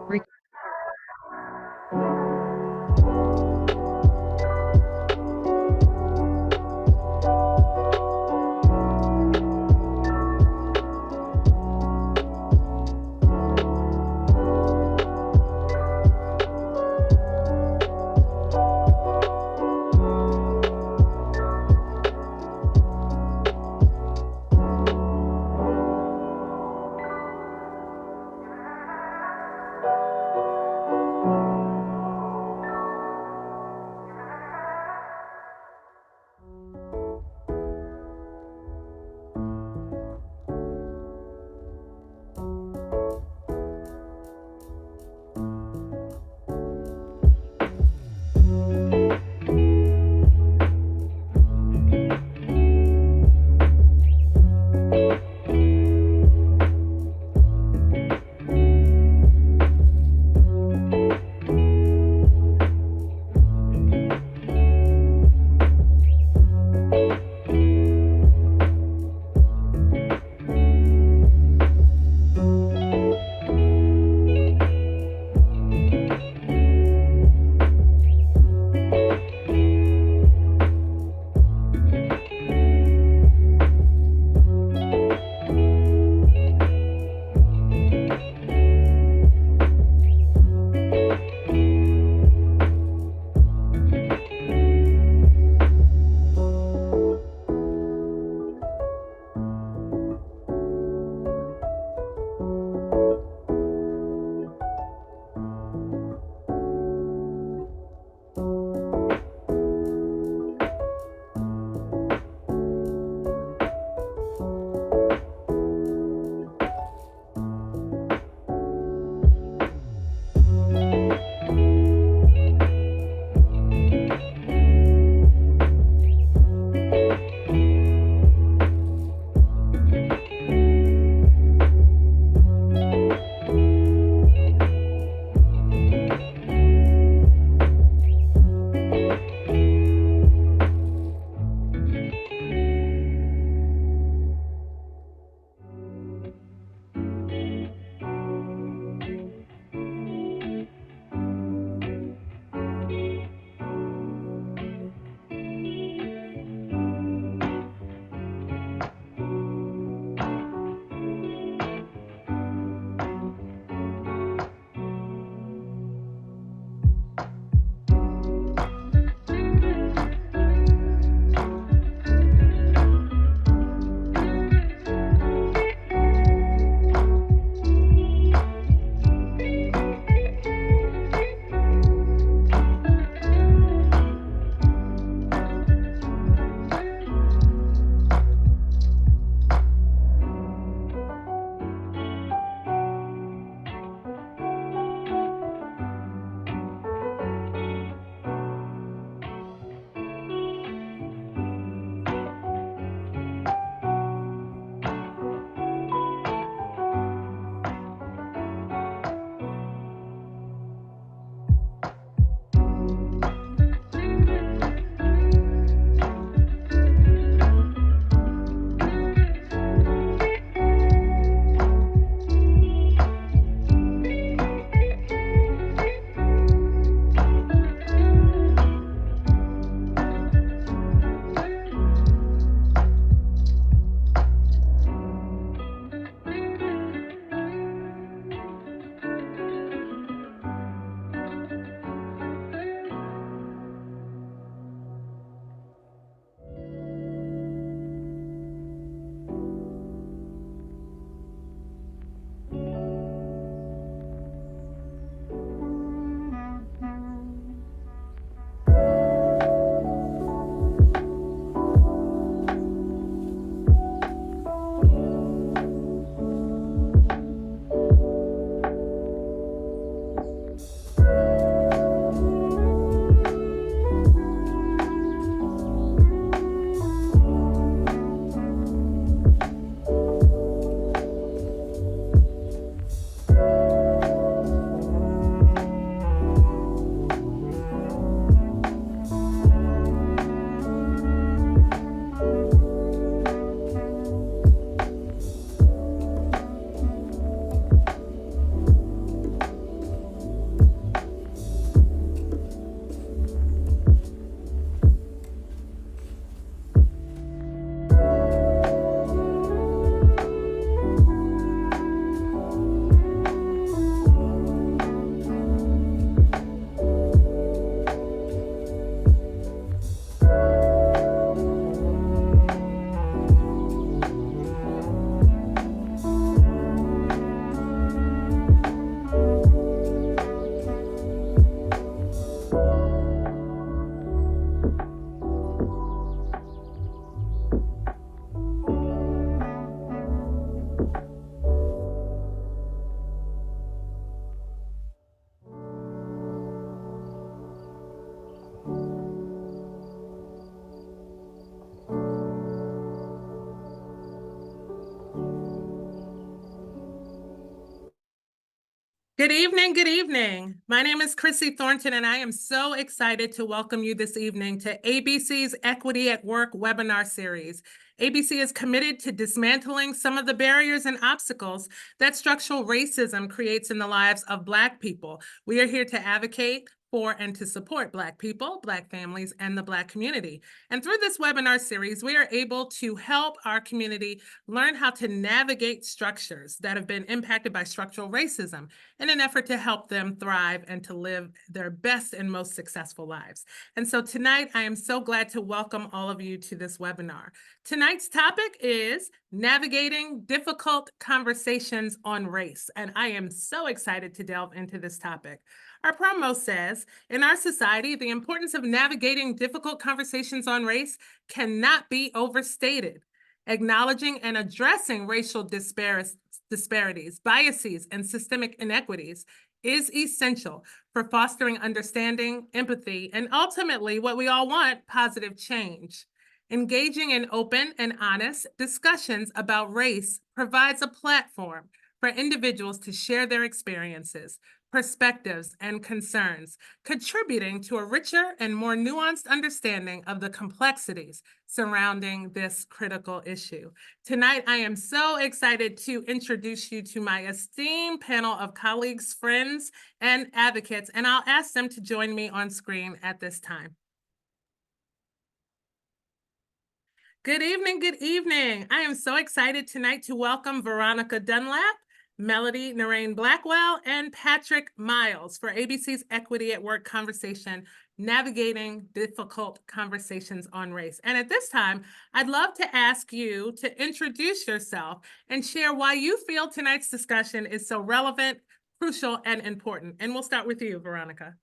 Re- Good evening, good evening. My name is Chrissy Thornton, and I am so excited to welcome you this evening to ABC's Equity at Work webinar series. ABC is committed to dismantling some of the barriers and obstacles that structural racism creates in the lives of Black people. We are here to advocate for and to support Black people, Black families, and the Black community. And through this webinar series, we are able to help our community learn how to navigate structures that have been impacted by structural racism in an effort to help them thrive and to live their best and most successful lives. And so tonight, I am so glad to welcome all of you to this webinar. Tonight's topic is navigating difficult conversations on race. And I am so excited to delve into this topic. Our promo says, in our society, the importance of navigating difficult conversations on race cannot be overstated. Acknowledging and addressing racial disparities, biases, and systemic inequities is essential for fostering understanding, empathy, and ultimately what we all want, positive change. Engaging in open and honest discussions about race provides a platform for individuals to share their experiences, perspectives, and concerns, contributing to a richer and more nuanced understanding of the complexities surrounding this critical issue. Tonight, I am so excited to introduce you to my esteemed panel of colleagues, friends, and advocates, and I'll ask them to join me on screen at this time. Good evening, good evening. I am so excited tonight to welcome Veronica Dunlap, Melody Narain Blackwell, and Patrick Miles for ABC's Equity at Work conversation, Navigating Difficult Conversations on Race. And at this time, I'd love to ask you to introduce yourself and share why you feel tonight's discussion is so relevant, crucial, and important. And we'll start with you, Veronica.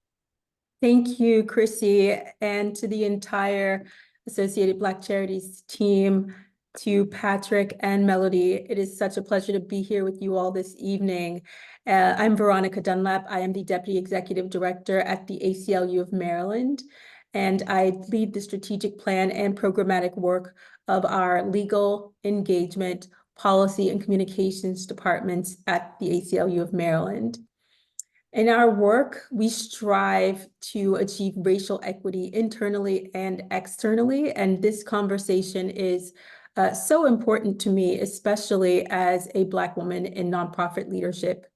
Thank you, Chrissy, and to the entire Associated Black Charities team, to Patrick and Melody. It is such a pleasure to be here with you all this evening. I'm Veronica Dunlap. I am the Deputy Executive Director at the ACLU of Maryland, and I lead the strategic plan and programmatic work of our legal, engagement, policy, and communications departments at the ACLU of Maryland. In our work, we strive to achieve racial equity internally and externally, and this conversation is so important to me, especially as a Black woman in nonprofit leadership.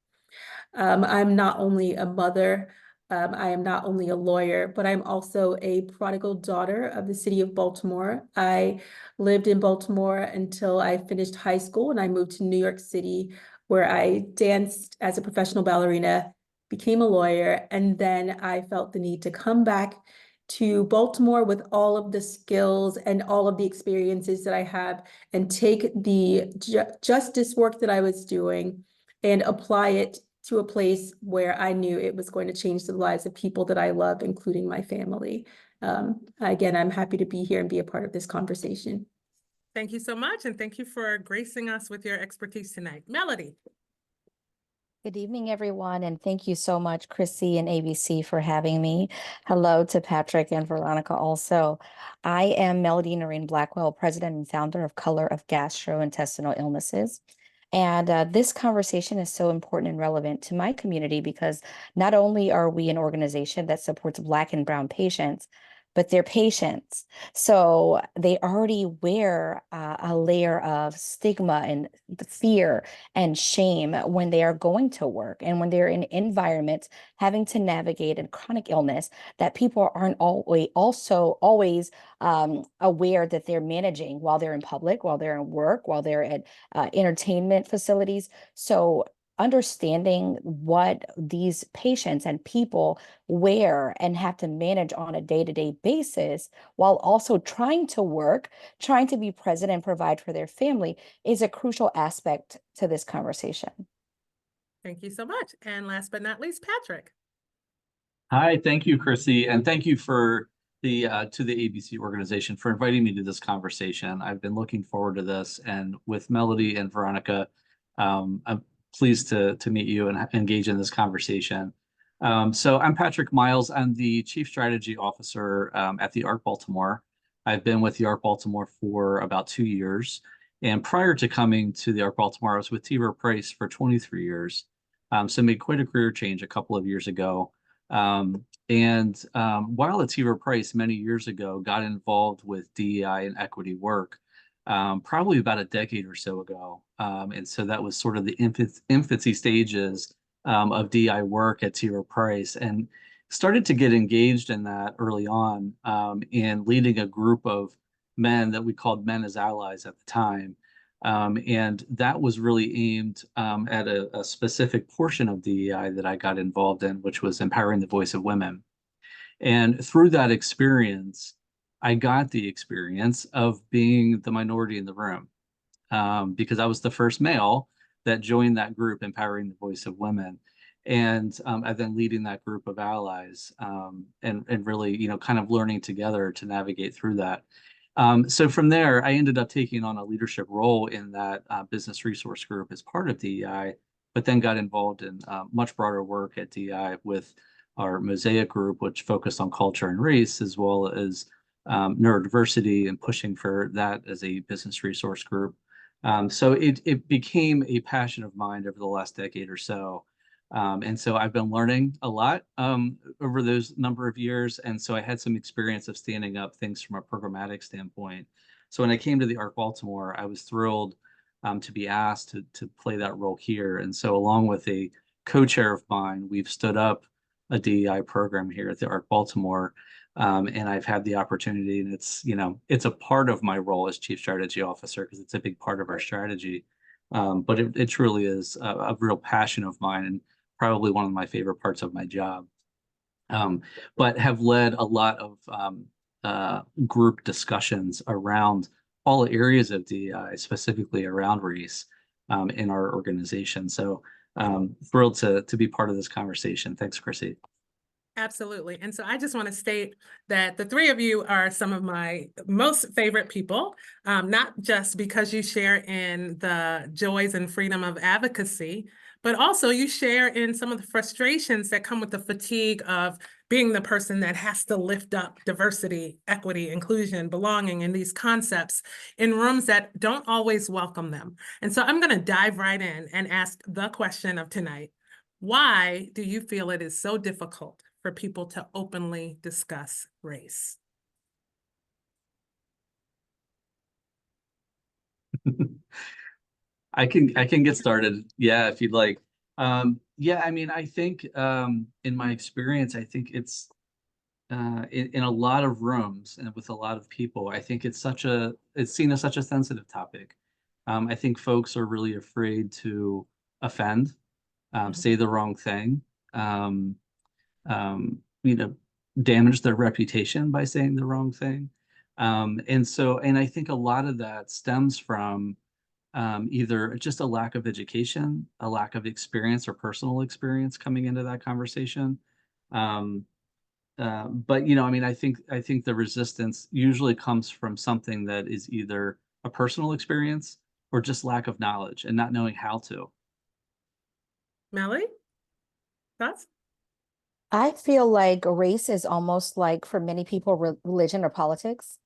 I'm not only a mother, I am not only a lawyer, but I'm also a prodigal daughter of the city of Baltimore. I lived in Baltimore until I finished high school, and I moved to New York City, where I danced as a professional ballerina, became a lawyer, and then I felt the need to come back to Baltimore with all of the skills and all of the experiences that I have and take the justice work that I was doing and apply it to a place where I knew it was going to change the lives of people that I love, including my family. Again, I'm happy to be here and be a part of this conversation. Thank you so much, and thank you for gracing us with your expertise tonight. Melody. Good evening, everyone, and thank you so much, Chrissy and ABC, for having me. Hello to Patrick and Veronica also. I am Melody Narain Blackwell, president and founder of Color of Gastrointestinal Illnesses. And this conversation is so important and relevant to my community because not only are we an organization that supports Black and Brown patients, but they're patients. So they already wear a layer of stigma and fear and shame when they are going to work and when they're in environments having to navigate a chronic illness that people aren't always aware that they're managing while they're in public, while they're in work, while they're at entertainment facilities. So understanding what these patients and people wear and have to manage on a day-to-day basis while also trying to work, trying to be present and provide for their family is a crucial aspect to this conversation. Thank you so much. And last but not least, Patrick. Hi, thank you, Chrissy, and thank you for to the ABC organization for inviting me to this conversation. I've been looking forward to this, and with Melody and Veronica, I'm pleased to meet you and engage in this conversation. So I'm Patrick Miles. I'm the Chief Strategy Officer at the ARC Baltimore. I've been with the ARC Baltimore for about 2 years. And prior to coming to the ARC Baltimore, I was with T. Rowe Price for 23 years. So made quite a career change a couple of years ago. While at T. Rowe Price many years ago, got involved with DEI and equity work, probably about a decade or so ago. And so that was sort of the infancy stages of DEI work at T. Rowe Price, and started to get engaged in that early on, in leading a group of men that we called Men as Allies at the time. And that was really aimed at a specific portion of DEI that I got involved in, which was empowering the voice of women. And through that experience, I got the experience of being the minority in the room, because I was the first male that joined that group, empowering the voice of women. And then leading that group of allies, and really, kind of learning together to navigate through that. So from there, I ended up taking on a leadership role in that business resource group as part of DEI, but then got involved in much broader work at DEI with our Mosaic group, which focused on culture and race, as well as neurodiversity, and pushing for that as a business resource group. So it became a passion of mine over the last decade or so. And so I've been learning a lot over those number of years. And so I had some experience of standing up things from a programmatic standpoint. So when I came to the Arc Baltimore, I was thrilled to be asked to play that role here. And so along with a co-chair of mine, we've stood up a DEI program here at the Arc Baltimore. And I've had the opportunity, and it's a part of my role as Chief Strategy Officer, because it's a big part of our strategy. But it truly is a real passion of mine, and probably one of my favorite parts of my job. But have led a lot of group discussions around all areas of DEI, specifically around race, in our organization. So thrilled to be part of this conversation. Thanks, Chrissy. Absolutely. And so I just want to state that the three of you are some of my most favorite people, not just because you share in the joys and freedom of advocacy, but also you share in some of the frustrations that come with the fatigue of being the person that has to lift up diversity, equity, inclusion, belonging, and these concepts in rooms that don't always welcome them. And so I'm going to dive right in and ask the question of tonight. Why do you feel it is so difficult for people to openly discuss race? I can get started. Yeah, if you'd like. Yeah, I mean, I think in my experience, I think it's in a lot of rooms and with a lot of people, I think it's seen as such a sensitive topic. I think folks are really afraid to offend, say the wrong thing, um, damage their reputation by saying the wrong thing. And I think a lot of that stems from either just a lack of education, a lack of experience or personal experience coming into that conversation. But I mean, I think the resistance usually comes from something that is either a personal experience or just lack of knowledge and not knowing how to. Melly, thoughts? I feel like race is almost like, for many people, religion or politics.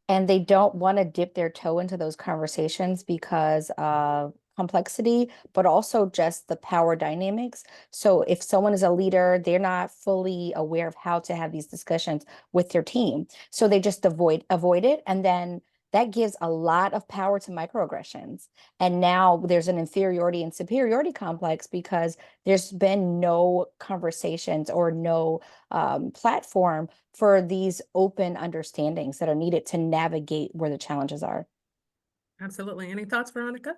And they don't want to dip their toe into those conversations because of complexity, but also just the power dynamics. So if someone is a leader, they're not fully aware of how to have these discussions with their team. So they just avoid it. And then that gives a lot of power to microaggressions. And now there's an inferiority and superiority complex because there's been no conversations or no platform for these open understandings that are needed to navigate where the challenges are. Absolutely. Any thoughts, Veronica?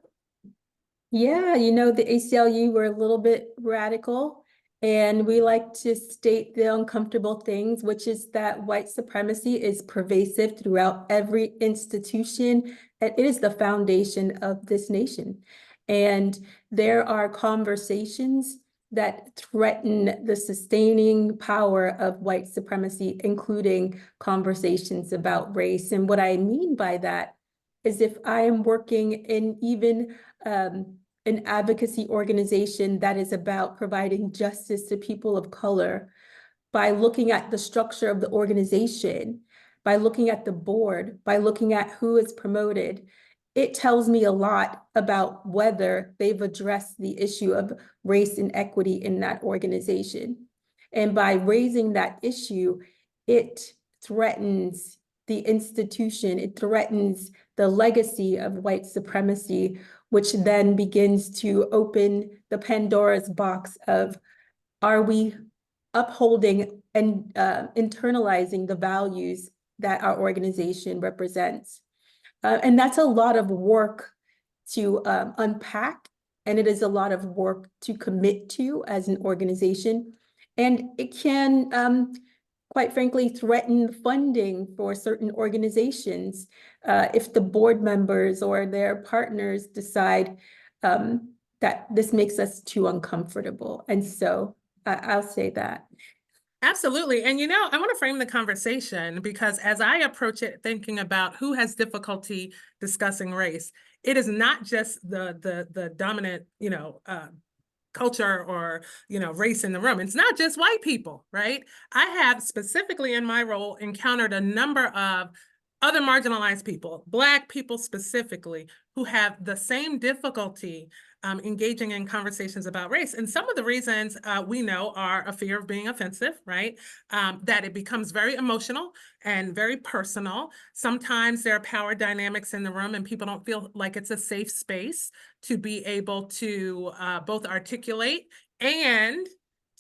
Yeah, the ACLU, we're a little bit radical, and we like to state the uncomfortable things, which is that white supremacy is pervasive throughout every institution, and it is the foundation of this nation. And there are conversations that threaten the sustaining power of white supremacy, including conversations about race. And what I mean by that is if I am working in even an advocacy organization that is about providing justice to people of color, by looking at the structure of the organization, by looking at the board, by looking at who is promoted, it tells me a lot about whether they've addressed the issue of race and equity in that organization. And by raising that issue, it threatens the institution, it threatens the legacy of white supremacy, which then begins to open the Pandora's box of, are we upholding and internalizing the values that our organization represents? And that's a lot of work to unpack, and it is a lot of work to commit to as an organization. And it can, quite frankly, threaten funding for certain organizations if the board members or their partners decide that this makes us too uncomfortable. And so I'll say that. Absolutely. And I want to frame the conversation because as I approach it, thinking about who has difficulty discussing race, it is not just the dominant, culture or, race in the room. It's not just white people, right? I have specifically in my role encountered a number of other marginalized people, Black people specifically, who have the same difficulty engaging in conversations about race. And some of the reasons we know are a fear of being offensive, right? That it becomes very emotional and very personal. Sometimes there are power dynamics in the room and people don't feel like it's a safe space to be able to both articulate and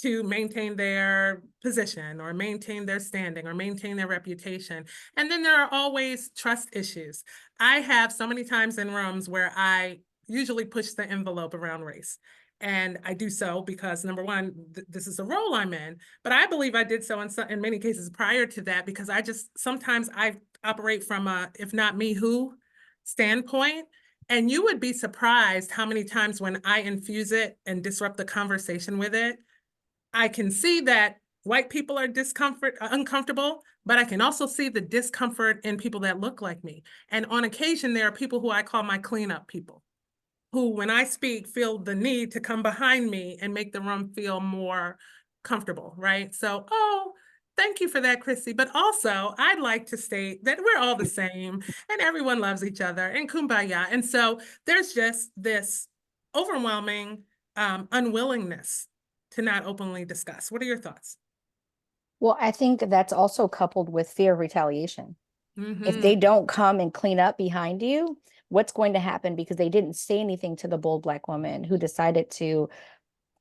to maintain their position or maintain their standing or maintain their reputation. And then there are always trust issues. I have so many times in rooms where I usually push the envelope around race. And I do so because number one, this is the role I'm in, but I believe I did so in many cases prior to that because sometimes I operate from a, if not me, who standpoint. And you would be surprised how many times when I infuse it and disrupt the conversation with it, I can see that white people are uncomfortable, but I can also see the discomfort in people that look like me. And on occasion, there are people who I call my cleanup people, who, when I speak, feel the need to come behind me and make the room feel more comfortable, right? So, thank you for that, Chrissy. But also, I'd like to state that we're all the same and everyone loves each other and kumbaya. And so there's just this overwhelming unwillingness to not openly discuss. What are your thoughts? Well, I think that's also coupled with fear of retaliation. If they Mm-hmm. don't come and clean up behind you, what's going to happen because they didn't say anything to the bold Black woman who decided to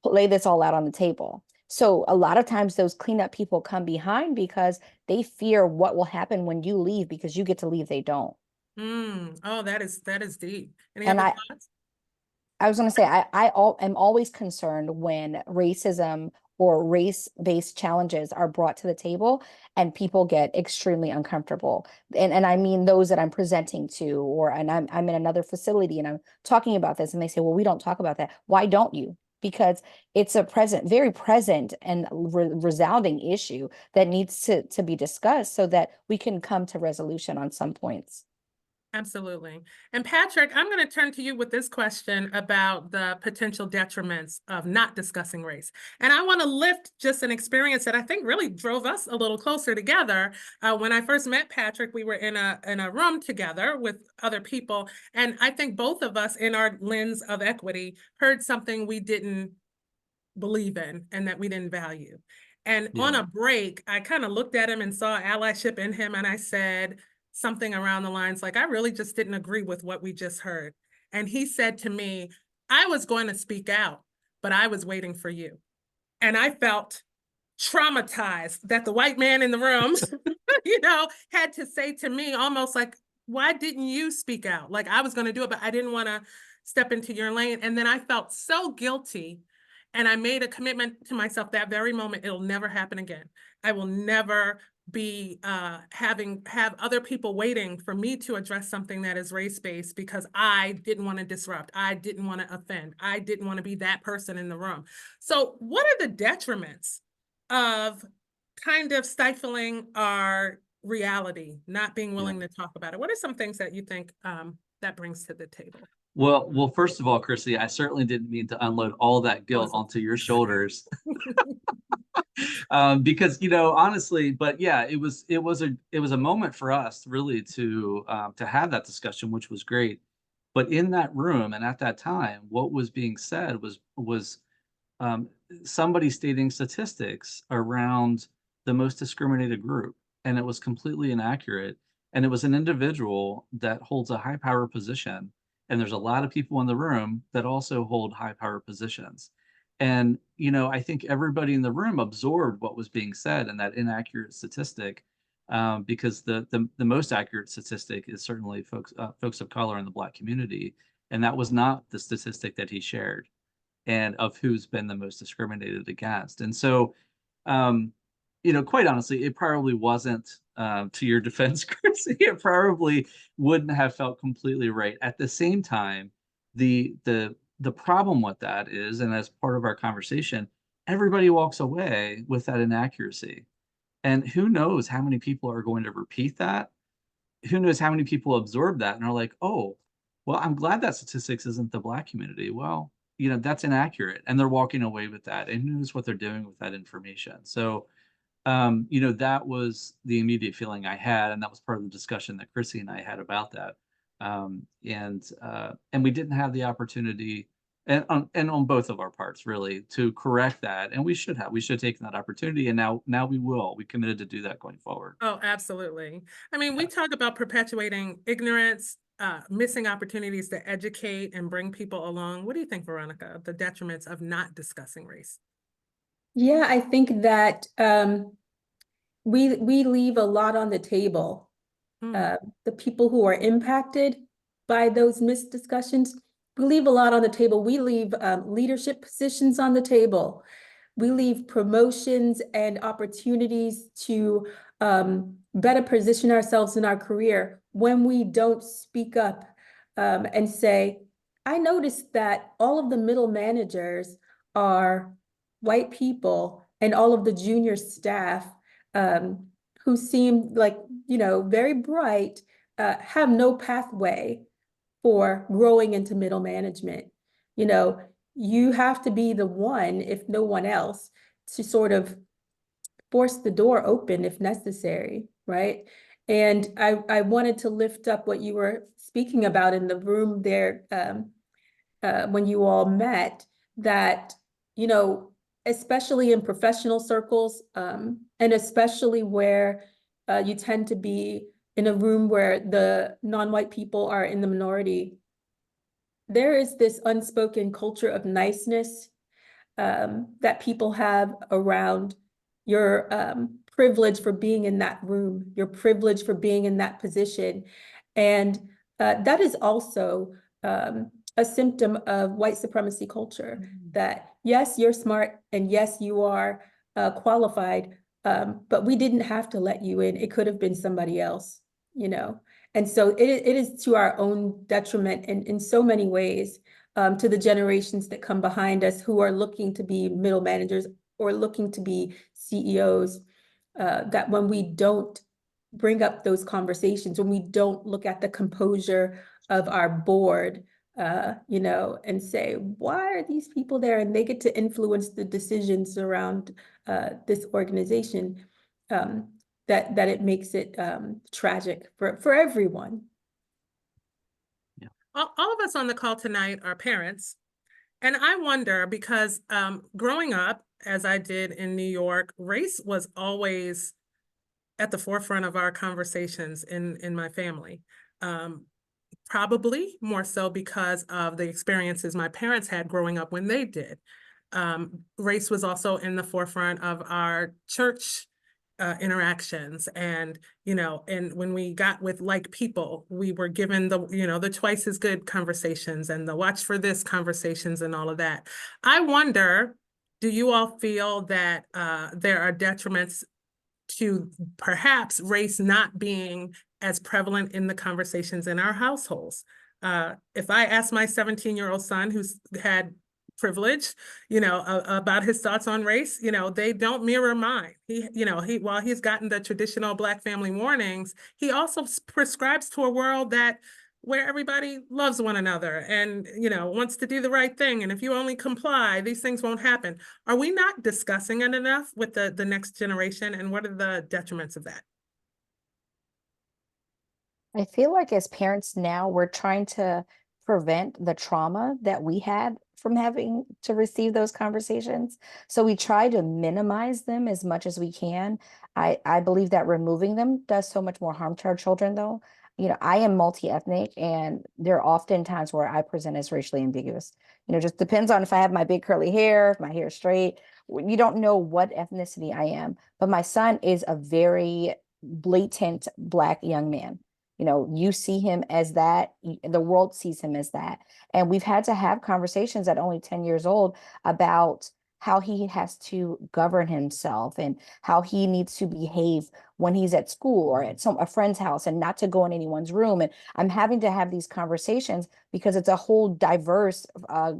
lay this all out on the table? So a lot of times those cleanup people come behind because they fear what will happen when you leave because you get to leave, they don't. Oh, that is deep. Any And other I, thoughts? I was going to say, am always concerned when racism or race-based challenges are brought to the table and people get extremely uncomfortable. And I mean those that I'm presenting to, and I'm in another facility and I'm talking about this and they say, well, we don't talk about that. Why don't you? Because it's a very present and resounding issue that needs to be discussed so that we can come to resolution on some points. Absolutely. And Patrick, I'm going to turn to you with this question about the potential detriments of not discussing race. And I want to lift just an experience that I think really drove us a little closer together. When I first met Patrick, we were in a room together with other people. And I think both of us, in our lens of equity, heard something we didn't believe in and that we didn't value. And on a break, I kind of looked at him and saw allyship in him. And I said something around the lines like, I really just didn't agree with what we just heard. And he said to me, I was going to speak out, but I was waiting for you. And I felt traumatized that the white man in the room, had to say to me almost like, why didn't you speak out? Like I was going to do it, but I didn't want to step into your lane. And then I felt so guilty. And I made a commitment to myself that very moment, it'll never happen again. I will never be have other people waiting for me to address something that is race-based because I didn't want to disrupt. I didn't want to offend. I didn't want to be that person in the room. So what are the detriments of kind of stifling our reality, not being willing to talk about it? What are some things that you think that brings to the table? Well, first of all, Chrissy, I certainly didn't mean to unload all that guilt Awesome. onto your shoulders. Because honestly, but yeah, it was a moment for us really to have that discussion, which was great. But in that room and at that time, what was being said was um, somebody stating statistics around the most discriminated group, and it was completely inaccurate. And it was an individual that holds a high power position, and there's a lot of people in the room that also hold high power positions. And I think everybody in the room absorbed what was being said and that inaccurate statistic, because the most accurate statistic is certainly folks of color in the Black community, and that was not the statistic that he shared and of who's been the most discriminated against. And so, quite honestly, it probably wasn't, to your defense, Chrissy, it probably wouldn't have felt completely right. At the same time, the problem with that is, and as part of our conversation, everybody walks away with that inaccuracy. And who knows how many people are going to repeat that? Who knows how many people absorb that and are like, oh, well, I'm glad that statistics isn't the Black community. Well, that's inaccurate. And they're walking away with that. And who knows what they're doing with that information. So, that was the immediate feeling I had. And that was part of the discussion that Chrissy and I had about that. And we didn't have the opportunity, and on both of our parts, really, to correct that. And we should have taken that opportunity. And now we will. We committed to do that going forward. Oh, absolutely. I mean, we talk about perpetuating ignorance, missing opportunities to educate and bring people along. What do you think, Veronica, the detriments of not discussing race? Yeah, I think that we leave a lot on the table. The people who are impacted by those missed discussions, we leave a lot on the table. We leave leadership positions on the table. We leave promotions and opportunities to better position ourselves in our career when we don't speak up and say, I noticed that all of the middle managers are white people and all of the junior staff who seem like, very bright, have no pathway for growing into middle management. You have to be the one, if no one else, to sort of force the door open if necessary, right? And I wanted to lift up what you were speaking about in the room there when you all met, that, especially in professional circles, and especially where you tend to be in a room where the non-white people are in the minority, there is this unspoken culture of niceness that people have around your privilege for being in that room, your privilege for being in that position. And that is also a symptom of white supremacy culture, that yes, you're smart and yes, you are qualified, but we didn't have to let you in. It could have been somebody else, And so it is to our own detriment in so many ways, to the generations that come behind us who are looking to be middle managers or looking to be CEOs, that when we don't bring up those conversations, when we don't look at the composure of our board, and say, why are these people there? And they get to influence the decisions around this organization, that it makes it tragic for everyone. Yeah. All of us on the call tonight are parents. And I wonder, because growing up, as I did in New York, race was always at the forefront of our conversations in my family. Probably more so because of the experiences my parents had growing up when they did. Race was also in the forefront of our church interactions, and and when we got with like people, we were given the twice as good conversations and the watch for this conversations and all of that. I wonder, do you all feel that there are detriments to perhaps race not being as prevalent in the conversations in our households? If I ask my 17-year-old son, who's had privilege, about his thoughts on race, they don't mirror mine. While he's gotten the traditional Black family warnings, he also prescribes to a world where everybody loves one another and, wants to do the right thing. And if you only comply, these things won't happen. Are we not discussing it enough with the next generation? And what are the detriments of that? I feel like as parents now, we're trying to prevent the trauma that we had from having to receive those conversations. So we try to minimize them as much as we can. I believe that removing them does so much more harm to our children, though. You know, I am multi-ethnic, and there are often times where I present as racially ambiguous. You know, just depends on if I have my big curly hair, if my hair is straight. You don't know what ethnicity I am. But my son is a very blatant Black young man. You know, you see him as that, the world sees him as that. And we've had to have conversations at only 10 years old about how he has to govern himself and how he needs to behave when he's at school or at a friend's house, and not to go in anyone's room. And I'm having to have these conversations because it's a whole diverse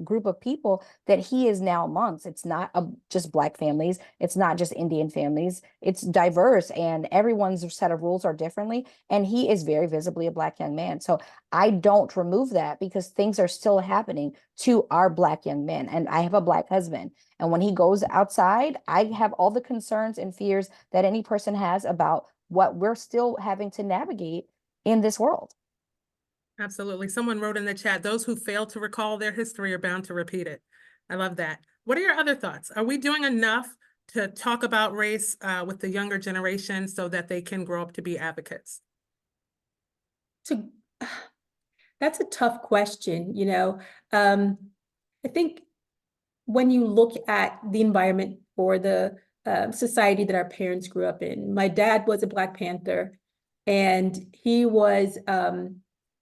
group of people that he is now amongst. It's not just Black families. It's not just Indian families. It's diverse, and everyone's set of rules are differently. And he is very visibly a Black young man. So I don't remove that because things are still happening to our Black young men. And I have a Black husband. And when he goes outside, I have all the concerns and fears that any person has about what we're still having to navigate in this world. Absolutely. Someone wrote in the chat, those who fail to recall their history are bound to repeat it. I love that. What are your other thoughts? Are we doing enough to talk about race with the younger generation so that they can grow up to be advocates? That's a tough question, you know. I think when you look at the environment or the society that our parents grew up in, my dad was a Black Panther, and he was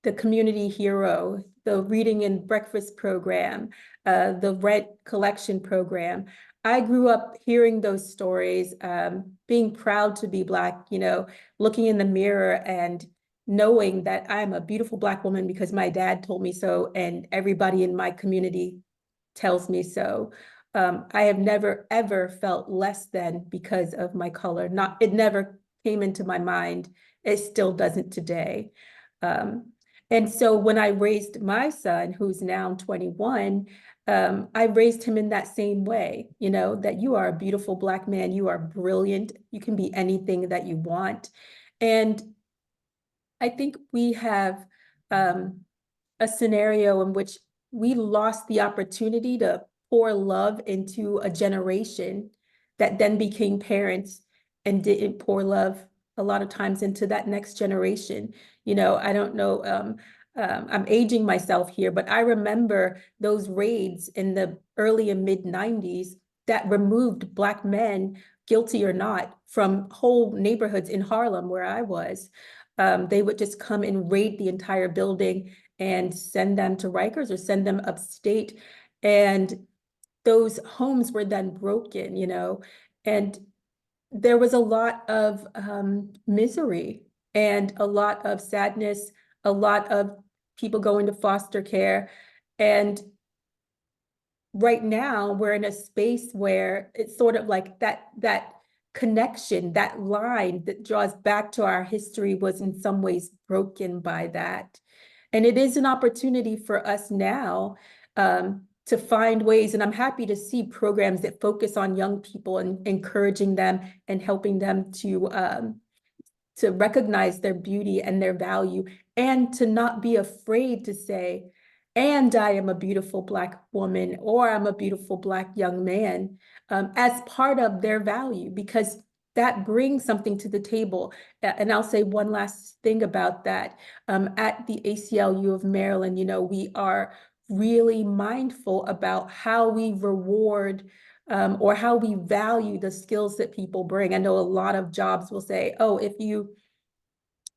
the community hero, the reading and breakfast program, the rent collection program. I grew up hearing those stories, being proud to be Black, you know, looking in the mirror and knowing that I'm a beautiful Black woman because my dad told me so, and everybody in my community tells me so. I have never, ever felt less than because of my color. It never came into my mind. It still doesn't today. And so when I raised my son, who's now 21, I raised him in that same way, you know, that you are a beautiful Black man, you are brilliant, you can be anything that you want. And I think we have a scenario in which we lost the opportunity to pour love into a generation that then became parents and didn't pour love a lot of times into that next generation. You know, I don't know, I'm aging myself here, but I remember those raids in the early and mid 90s that removed Black men, guilty or not, from whole neighborhoods in Harlem where I was. They would just come and raid the entire building and send them to Rikers or send them upstate. And those homes were then broken, you know, and there was a lot of misery and a lot of sadness, a lot of people going to foster care. And right now we're in a space where it's sort of like that connection, that line that draws back to our history was in some ways broken by that. And it is an opportunity for us now to find ways, and I'm happy to see programs that focus on young people and encouraging them and helping them to recognize their beauty and their value, and to not be afraid to say, and I am a beautiful Black woman, or I'm a beautiful Black young man, as part of their value, because that brings something to the table. And I'll say one last thing about that. At the ACLU of Maryland, you know, we are really mindful about how we reward or how we value the skills that people bring. I know a lot of jobs will say, oh, if you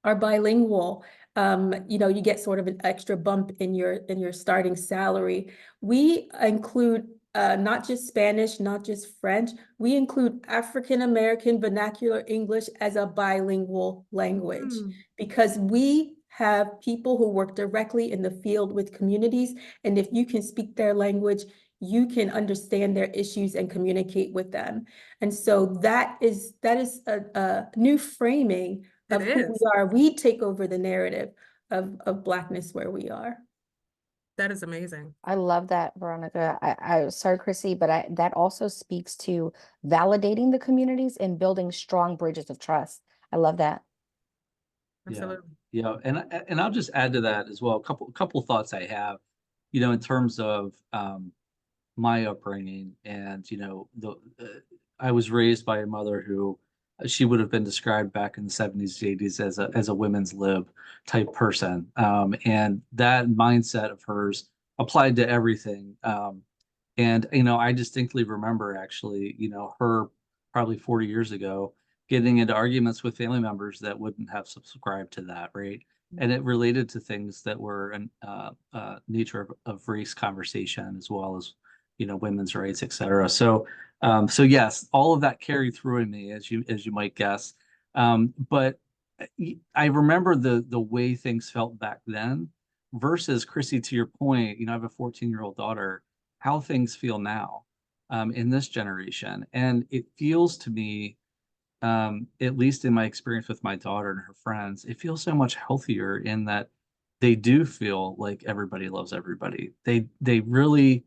are bilingual, you know, you get sort of an extra bump in your starting salary. We include not just Spanish, not just French, we include African American vernacular English as a bilingual language because we have people who work directly in the field with communities. And if you can speak their language, you can understand their issues and communicate with them. And so that is a new framing of who we are. We take over the narrative of Blackness where we are. That is amazing. I love that, Veronica. I sorry, Chrissy, but that also speaks to validating the communities and building strong bridges of trust. I love that. Absolutely. Yeah, and I'll just add to that as well. A couple thoughts I have, in terms of my upbringing, and I was raised by a mother who she would have been described back in the 70s, 80s as a women's lib type person, and that mindset of hers applied to everything. And I distinctly remember actually, her probably 40 years ago getting into arguments with family members that wouldn't have subscribed to that, right? And it related to things that were in nature of race conversation as well as women's rights, et cetera. So yes, all of that carried through in me, as you might guess. But I remember the way things felt back then versus Chrissy, to your point, I have a 14-year-old daughter, how things feel now in this generation. And it feels to me, at least in my experience with my daughter and her friends, it feels so much healthier in that they do feel like everybody loves everybody. They really,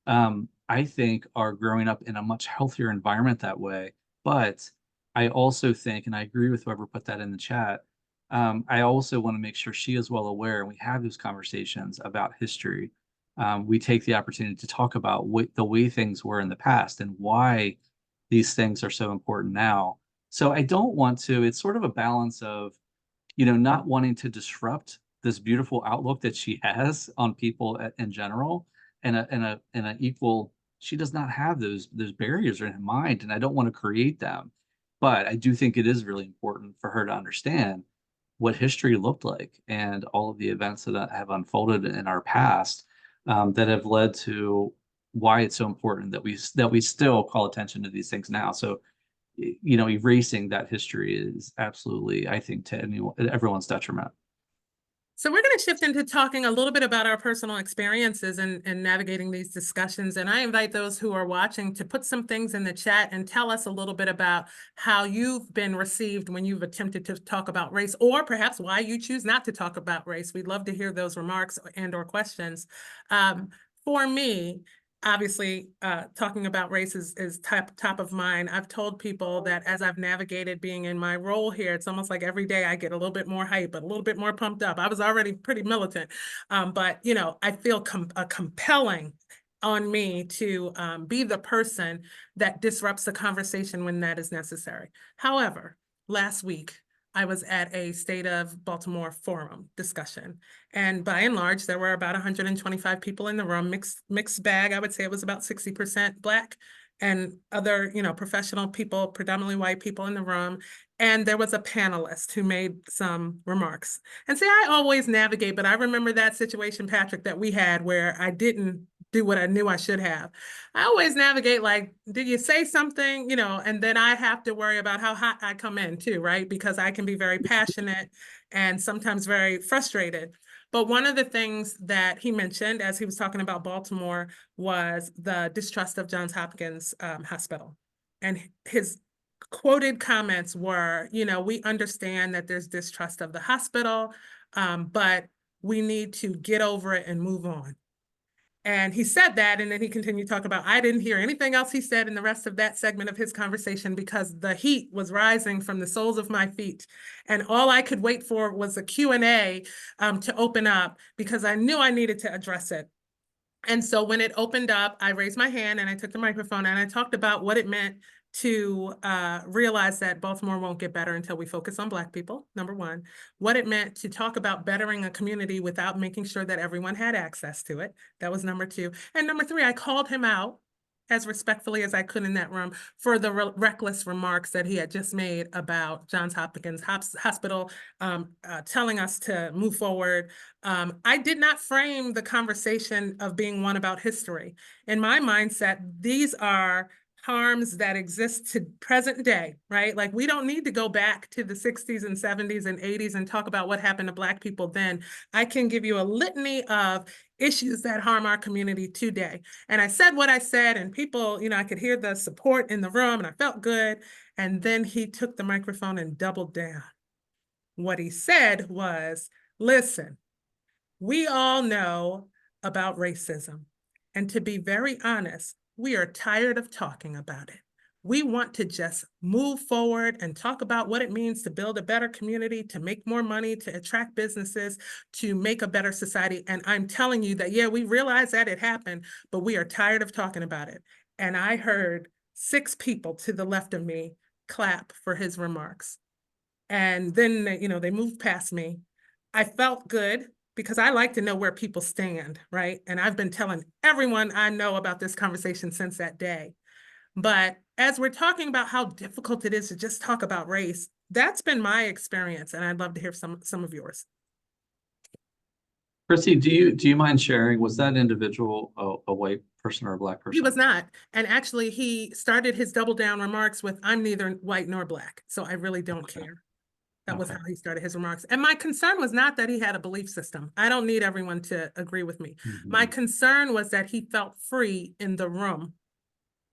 I think, are growing up in a much healthier environment that way. But I also think, and I agree with whoever put that in the chat, I also want to make sure she is well aware, and we have those conversations about history. We take the opportunity to talk about the way things were in the past and why these things are so important now. So I don't want to, it's sort of a balance of, not wanting to disrupt this beautiful outlook that she has on people in general, and a equal, she does not have those barriers in her mind, and I don't want to create them. But I do think it is really important for her to understand what history looked like and all of the events that have unfolded in our past, that have led to why it's so important that we still call attention to these things now. So, erasing that history is absolutely, I think, to everyone's detriment. So we're going to shift into talking a little bit about our personal experiences and navigating these discussions. And I invite those who are watching to put some things in the chat and tell us a little bit about how you've been received when you've attempted to talk about race, or perhaps why you choose not to talk about race. We'd love to hear those remarks and or questions. For me, obviously, talking about race is top of mind. I've told people that as I've navigated being in my role here, it's almost like every day I get a little bit more hype, but a little bit more pumped up. I was already pretty militant, but I feel compelling on me to be the person that disrupts the conversation when that is necessary. However, last week, I was at a State of Baltimore forum discussion. And by and large, there were about 125 people in the room, mixed bag. I would say it was about 60% Black and other, professional people, predominantly white people in the room. And there was a panelist who made some remarks. And see, I always navigate, but I remember that situation, Patrick, that we had where I didn't do what I knew I should have. I always navigate like, did you say something, and then I have to worry about how hot I come in too, right? Because I can be very passionate and sometimes very frustrated. But one of the things that he mentioned as he was talking about Baltimore was the distrust of Johns Hopkins Hospital. And his quoted comments were, we understand that there's distrust of the hospital, but we need to get over it and move on. And he said that, and then he continued to talk about, I didn't hear anything else he said in the rest of that segment of his conversation because the heat was rising from the soles of my feet. And all I could wait for was a Q&A to open up because I knew I needed to address it. And so when it opened up, I raised my hand and I took the microphone and I talked about what it meant to realize that Baltimore won't get better until we focus on Black people, number one. What it meant to talk about bettering a community without making sure that everyone had access to it. That was number two. And number three, I called him out as respectfully as I could in that room for the reckless remarks that he had just made about Johns Hopkins Hospital, telling us to move forward. I did not frame the conversation of being one about history. In my mindset, these are harms that exist to present day, right? Like we don't need to go back to the 60s and 70s and 80s and talk about what happened to Black people then. I can give you a litany of issues that harm our community today. And I said what I said, and people, I could hear the support in the room and I felt good. And then he took the microphone and doubled down. What he said was, listen, we all know about racism. And to be very honest, we are tired of talking about it. We want to just move forward and talk about what it means to build a better community, to make more money, to attract businesses, to make a better society. And I'm telling you that, yeah, we realize that it happened, but we are tired of talking about it. And I heard 6 people to the left of me clap for his remarks. And then, they moved past me. I felt good because I like to know where people stand, right? And I've been telling everyone I know about this conversation since that day. But as we're talking about how difficult it is to just talk about race, that's been my experience, and I'd love to hear some of yours. Chrissy, do you mind sharing, was that individual a white person or a Black person? He was not. And actually, he started his double down remarks with, "I'm neither white nor Black, so I really don't care." That was how he started his remarks. And my concern was not that he had a belief system. I don't need everyone to agree with me. My concern was that he felt free in the room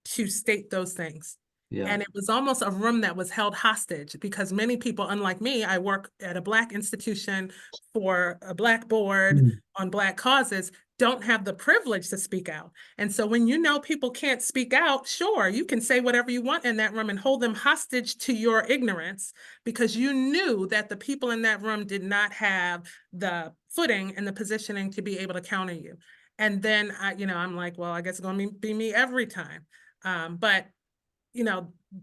to state those things. Yeah. And it was almost a room that was held hostage because many people, unlike me, I work at a Black institution for a Black board on Black causes, don't have the privilege to speak out. And so when people can't speak out, sure, you can say whatever you want in that room and hold them hostage to your ignorance because you knew that the people in that room did not have the footing and the positioning to be able to counter you. And then I'm like, well, I guess it's going to be me every time. But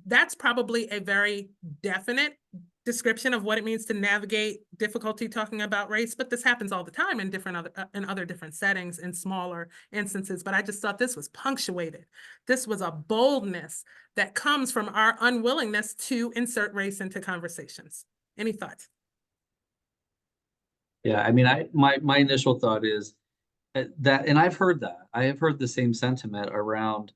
that's probably a very definite description of what it means to navigate difficulty talking about race. But this happens all the time in other different settings, in smaller instances. But I just thought this was punctuated. This was a boldness that comes from our unwillingness to insert race into conversations. Any thoughts? Yeah, I mean, my initial thought is that, and I've heard that. I have heard the same sentiment around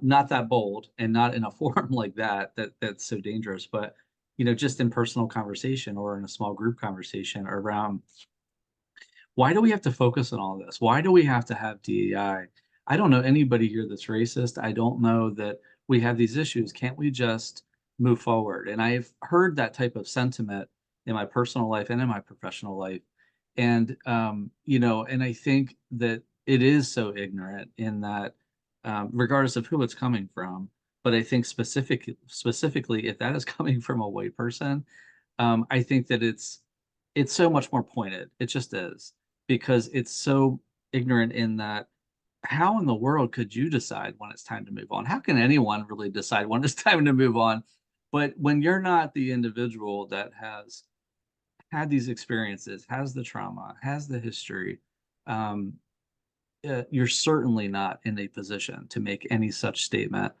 not that bold and not in a forum like that's so dangerous, but just in personal conversation or in a small group conversation around why do we have to focus on all this? Why do we have to have DEI? I don't know anybody here that's racist. I don't know that we have these issues. Can't we just move forward? And I've heard that type of sentiment in my personal life and in my professional life. And and I think that it is so ignorant in that, regardless of who it's coming from, but I think specifically if that is coming from a white person, I think that it's so much more pointed. It just is, because it's so ignorant in that how in the world could you decide when it's time to move on? How can anyone really decide when it's time to move on? But when you're not the individual that has had these experiences, has the trauma, has the history, um, you're certainly not in a position to make any such statement.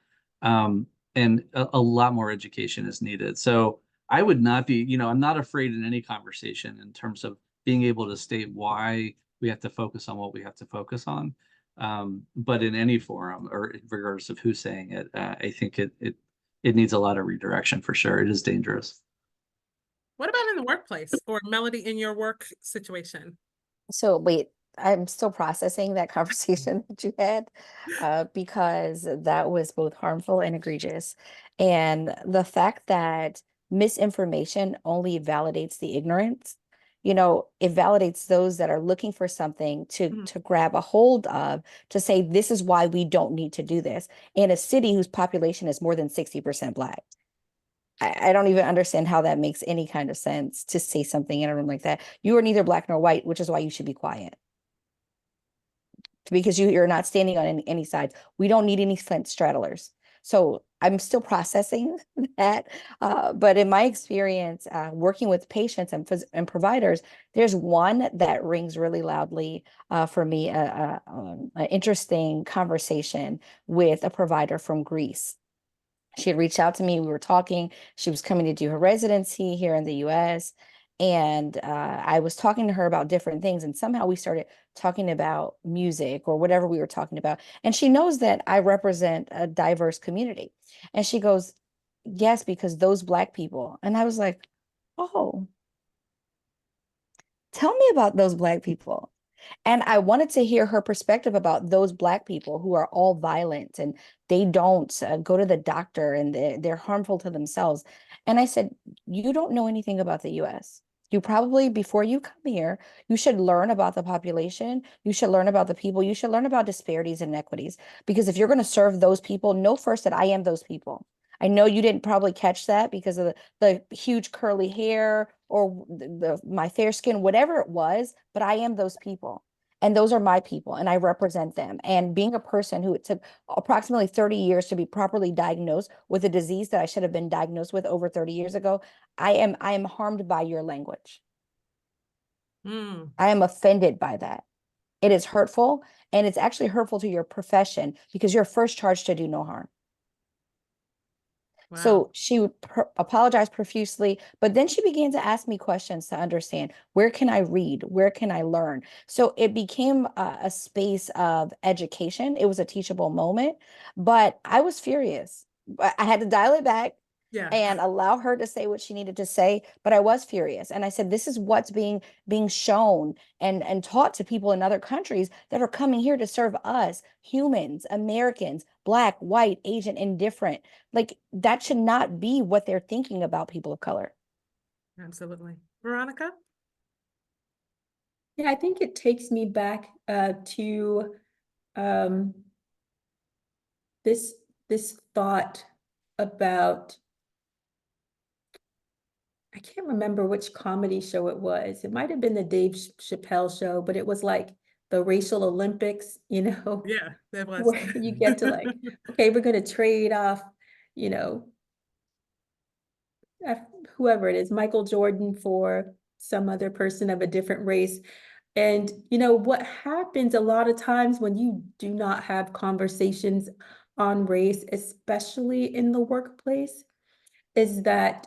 And a lot more education is needed. So I would not be, I'm not afraid in any conversation in terms of being able to state why we have to focus on what we have to focus on. But in any forum, or regardless of who's saying it, I think it needs a lot of redirection for sure. It is dangerous. What about in the workplace or Melody in your work situation? So wait, I'm still processing that conversation that you had because that was both harmful and egregious. And the fact that misinformation only validates the ignorance, it validates those that are looking for something to grab a hold of, to say, this is why we don't need to do this in a city whose population is more than 60% Black. I don't even understand how that makes any kind of sense to say something in a room like that. You are neither Black nor white, which is why you should be quiet. Because you're not standing on any sides. We don't need any straddlers. So I'm still processing that. But in my experience, working with patients and providers, there's one that rings really loudly for me, an interesting conversation with a provider from Greece. She had reached out to me. We were talking. She was coming to do her residency here in the US. And I was talking to her about different things. And somehow we started talking about music or whatever we were talking about. And she knows that I represent a diverse community. And she goes, yes, because those Black people. And I was like, oh, tell me about those Black people. And I wanted to hear her perspective about those Black people who are all violent and they don't go to the doctor and they're harmful to themselves. And I said, you don't know anything about the US. You probably, before you come here, you should learn about the population. You should learn about the people. You should learn about disparities and inequities. Because if you're going to serve those people, know first that I am those people. I know you didn't probably catch that because of the huge curly hair or my fair skin, whatever it was, but I am those people. And those are my people, and I represent them. And being a person who it took approximately 30 years to be properly diagnosed with a disease that I should have been diagnosed with over 30 years ago, I am harmed by your language. Mm, I am offended by that. It is hurtful, and it's actually hurtful to your profession because you're first charged to do no harm. wow. So she would apologize profusely, but then she began to ask me questions to understand, where can I read? Where can I learn? So it became a space of education. It was a teachable moment, but I was furious. I had to dial it back Yeah. and allow her to say what she needed to say, but I was furious. And I said, this is what's being shown and taught to people in other countries that are coming here to serve us, humans, Americans, Black, white, Asian, indifferent. Like, that should not be what they're thinking about people of color. Absolutely. Veronica? Yeah, I think it takes me back to um, this thought about, I can't remember which comedy show it was. It might have been the Dave Chappelle show, but it was like the racial Olympics, you know, Yeah, that was. where you get to like, okay, we're going to trade off, you know, uh, whoever it is, Michael Jordan for some other person of a different race. And, you know, what happens a lot of times when you do not have conversations on race, especially in the workplace, is that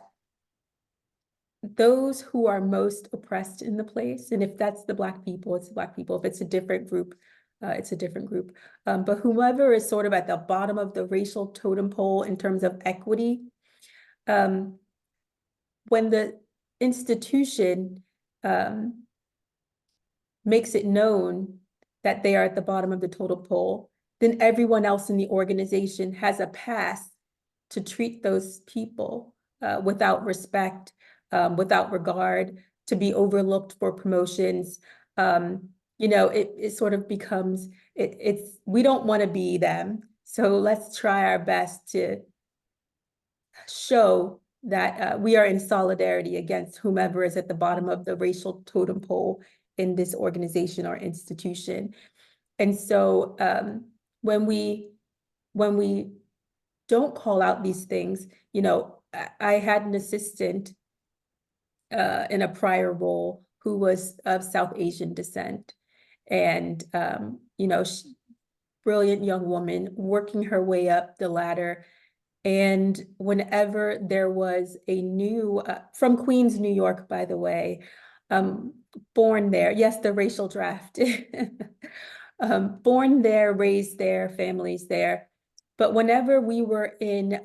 those who are most oppressed in the place, and if that's the Black people, it's the Black people. If it's a different group, it's a different group. But whomever is sort of at the bottom of the racial totem pole in terms of equity, um, when the institution makes it known that they are at the bottom of the totem pole, then everyone else in the organization has a pass to treat those people without respect, without regard, to be overlooked for promotions. You know, it sort of becomes, it's, we don't want to be them. So let's try our best to show that we are in solidarity against whomever is at the bottom of the racial totem pole in this organization or institution. And so when we don't call out these things, you know, I had an assistant in a prior role who was of South Asian descent. And, you know, brilliant young woman working her way up the ladder. And whenever there was a new, from Queens, New York, by the way, born there, yes, the racial draft, born there, raised there, families there. But whenever we were in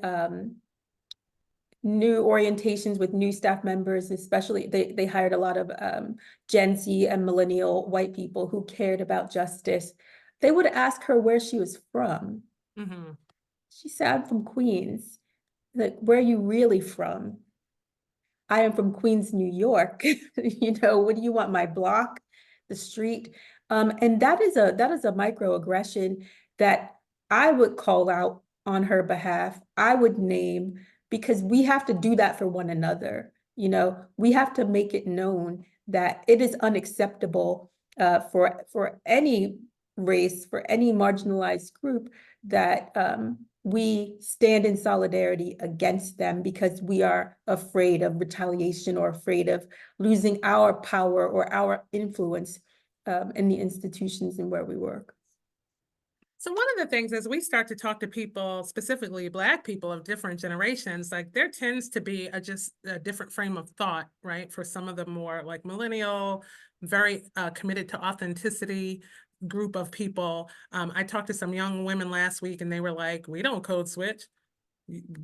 new orientations with new staff members, especially they hired a lot of Gen Z and millennial white people who cared about justice, they would ask her where she was from. Mhm. She said, I'm from Queens. Like, where are you really from? I am from Queens, New York. You know, what do you want, my block, the street? And that is a microaggression that I would call out on her behalf. I would name, because we have to do that for one another. You know, we have to make it known that it is unacceptable for any race, for any marginalized group, that we stand in solidarity against them because we are afraid of retaliation or afraid of losing our power or our influence in the institutions and where we work. So one of the things as we start to talk to people, specifically Black people of different generations, like there tends to be just a different frame of thought, right? For some of the more like millennial, very committed to authenticity group of people. I talked to some young women last week and they were like, we don't code switch.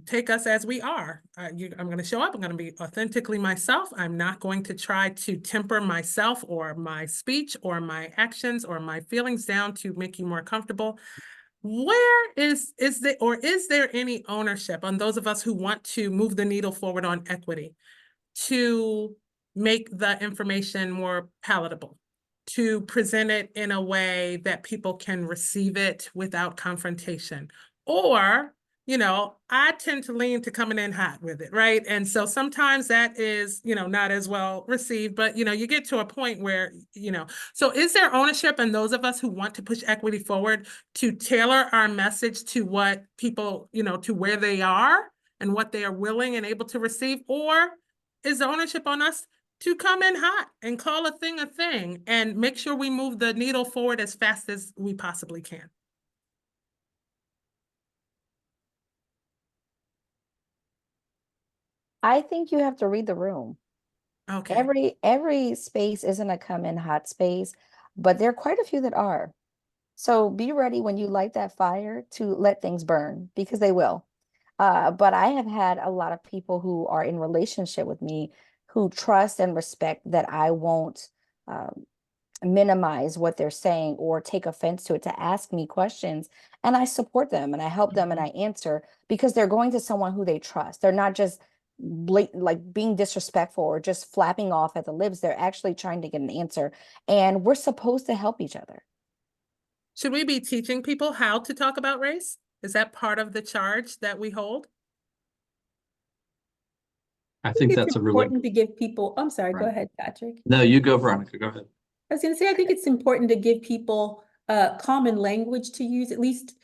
Take us as we are. I'm going to show up. I'm going to be authentically myself. I'm not going to try to temper myself or my speech or my actions or my feelings down to make you more comfortable. Where is there any ownership on those of us who want to move the needle forward on equity to make the information more palatable, to present it in a way that people can receive it without confrontation. Or, I tend to lean to coming in hot with it, right? And so sometimes that is, not as well received, but, you get to a point where, so is there ownership in those of us who want to push equity forward to tailor our message to what people, to where they are and what they are willing and able to receive? Or is the ownership on us to come in hot and call a thing and make sure we move the needle forward as fast as we possibly can? I think you have to read the room. Okay. Every space isn't a come in hot space, but there are quite a few that are. So be ready when you light that fire to let things burn, because they will. But I have had a lot of people who are in relationship with me who trust and respect that I won't minimize what they're saying or take offense to it, to ask me questions. And I support them and I help them and I answer, because they're going to someone who they trust. They're not just like being disrespectful or just flapping off at the libs. They're actually trying to get an answer. And we're supposed to help each other. Should we be teaching people how to talk about race? Is that part of the charge that we hold? I think It's that's a really, important to give people, I'm sorry, go Right. ahead, Patrick. no, you go, Veronica, go ahead. I was gonna say, I think it's important to give people common language to use, at least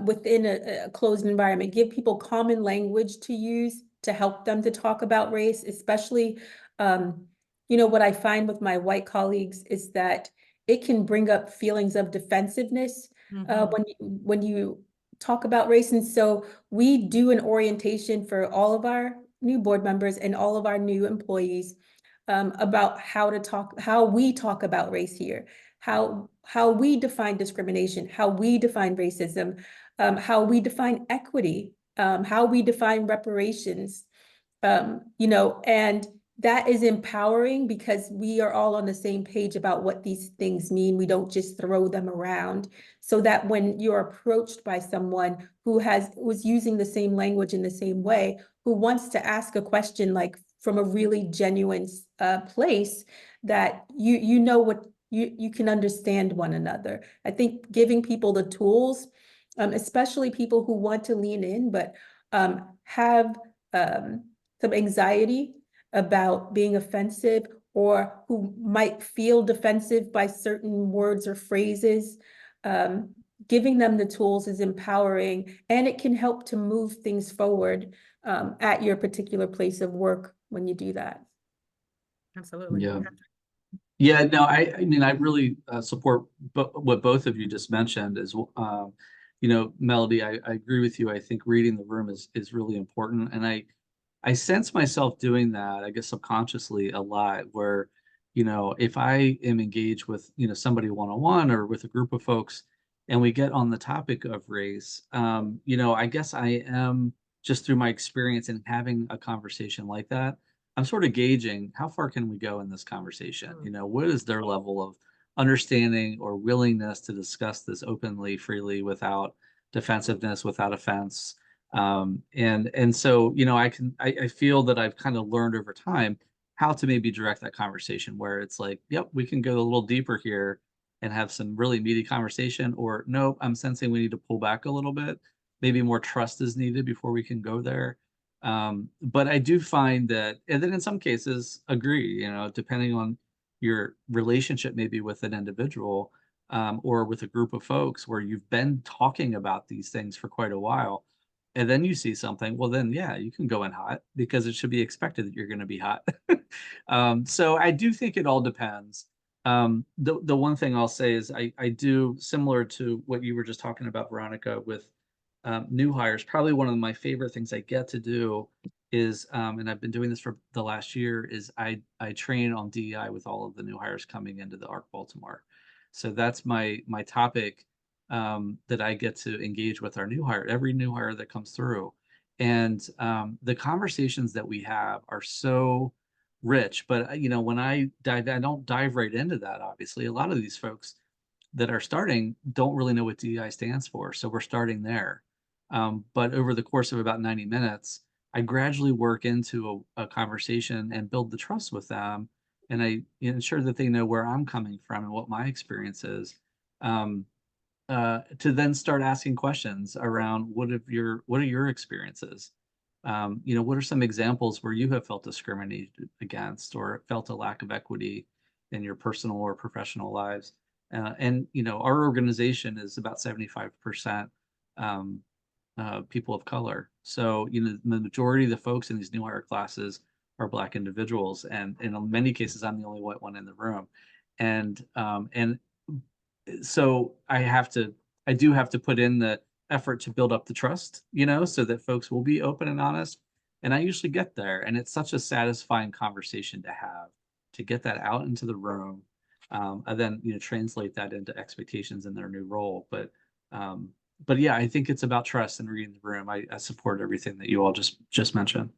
within a closed environment. Give people common language to use to help them to talk about race, especially, what I find with my white colleagues is that it can bring up feelings of defensiveness when you talk about race. And so we do an orientation for all of our new board members and all of our new employees about how we talk about race here, how we define discrimination, how we define racism, how we define equity, how we define reparations, and that is empowering because we are all on the same page about what these things mean. We don't just throw them around, so that when you're approached by someone who was using the same language in the same way, who wants to ask a question like from a really genuine place, that what you can understand one another. I think giving people the tools, especially people who want to lean in but have some anxiety about being offensive, or who might feel defensive by certain words or phrases, giving them the tools is empowering, and it can help to move things forward at your particular place of work when you do that. Absolutely. Yeah. Yeah, no, I mean, I really support what both of you just mentioned is, Melody, I agree with you. I think reading the room is really important. And I sense myself doing that, I guess subconsciously a lot, where, if I am engaged with, somebody one-on-one or with a group of folks and we get on the topic of race, I guess I am, just through my experience in having a conversation like that, I'm sort of gauging how far can we go in this conversation? What is their level of understanding or willingness to discuss this openly, freely, without defensiveness, without offense? And so, I feel that I've kind of learned over time how to maybe direct that conversation where it's like, yep, we can go a little deeper here and have some really meaty conversation, or nope, I'm sensing we need to pull back a little bit. Maybe more trust is needed before we can go there. But I do find that, and then in some cases, agree, depending on your relationship, maybe with an individual, or with a group of folks where you've been talking about these things for quite a while, and then you see something, well, then, yeah, you can go in hot because it should be expected that you're going to be hot. So I do think it all depends. The one thing I'll say is I do, similar to what you were just talking about, Veronica, with new hires, probably one of my favorite things I get to do is, and I've been doing this for the last year, is I train on DEI with all of the new hires coming into the ARC Baltimore. So that's my topic that I get to engage with our new hire, every new hire that comes through. And the conversations that we have are so rich. But when I don't dive right into that. Obviously, a lot of these folks that are starting don't really know what DEI stands for, so we're starting there. But over the course of about 90 minutes, I gradually work into a conversation and build the trust with them. And I ensure that they know where I'm coming from and what my experience is. Um, to then start asking questions around what are your experiences? What are some examples where you have felt discriminated against or felt a lack of equity in your personal or professional lives? Our organization is about 75% people of color. So, the majority of the folks in these new hire classes are Black individuals, and in many cases, I'm the only white one in the room. And so I do have to put in the effort to build up the trust, so that folks will be open and honest. And I usually get there, and it's such a satisfying conversation to have, to get that out into the room, and then translate that into expectations in their new role. But yeah, I think it's about trust and reading the room. I support everything that you all just mentioned.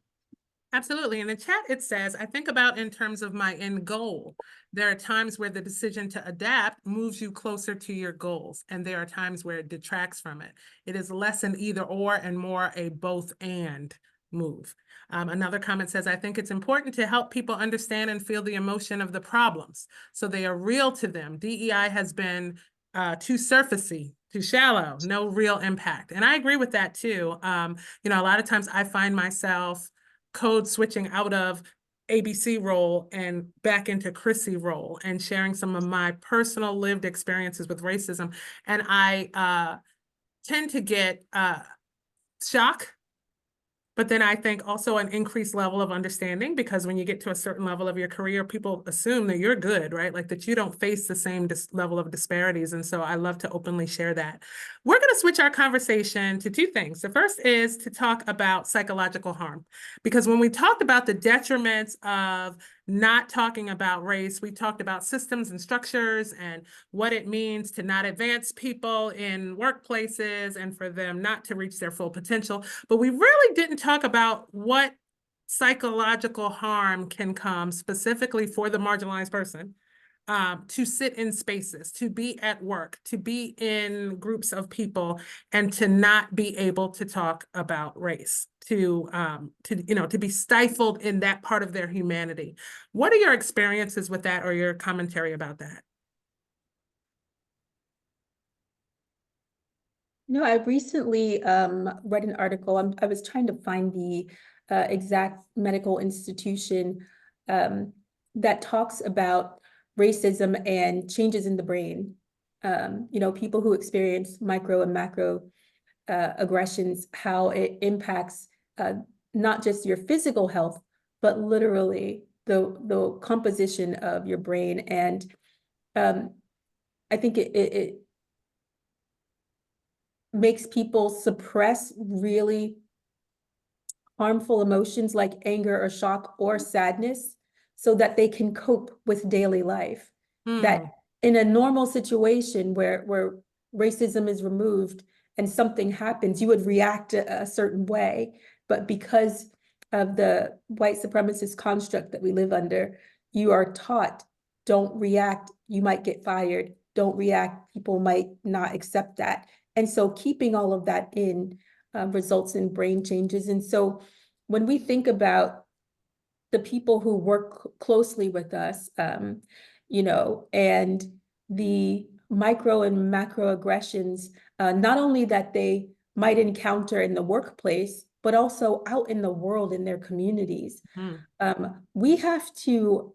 Absolutely. In the chat, it says, I think about in terms of my end goal. There are times where the decision to adapt moves you closer to your goals, and there are times where it detracts from it. It is less an either or and more a both and move. Another comment says, I think it's important to help people understand and feel the emotion of the problems so they are real to them. DEI has been too surfacey, too shallow, no real impact. And I agree with that too. A lot of times I find myself code switching out of ABC role and back into Chrissy role and sharing some of my personal lived experiences with racism. And I tend to get shock, but then I think also an increased level of understanding, because when you get to a certain level of your career, people assume that you're good, right? Like that you don't face the same level of disparities. And so I love to openly share that. We're going to switch our conversation to two things. The first is to talk about psychological harm, because when we talked about the detriments of not talking about race, we talked about systems and structures and what it means to not advance people in workplaces and for them not to reach their full potential. But we really didn't talk about what psychological harm can come specifically for the marginalized person to sit in spaces, to be at work, to be in groups of people, and to not be able to talk about race, to be stifled in that part of their humanity. What are your experiences with that, or your commentary about that? No, I recently read an article. I was trying to find the exact medical institution that talks about racism and changes in the brain. People who experience micro and macro aggressions, how it impacts not just your physical health, but literally the composition of your brain. And I think it makes people suppress really harmful emotions like anger or shock or sadness so that they can cope with daily life. That in a normal situation where racism is removed and something happens, you would react a certain way. But because of the white supremacist construct that we live under, you are taught, don't react, you might get fired. Don't react, people might not accept that. And so keeping all of that in results in brain changes. And so when we think about the people who work closely with us, and the micro and macro aggressions, not only that they might encounter in the workplace, but also out in the world in their communities, we have to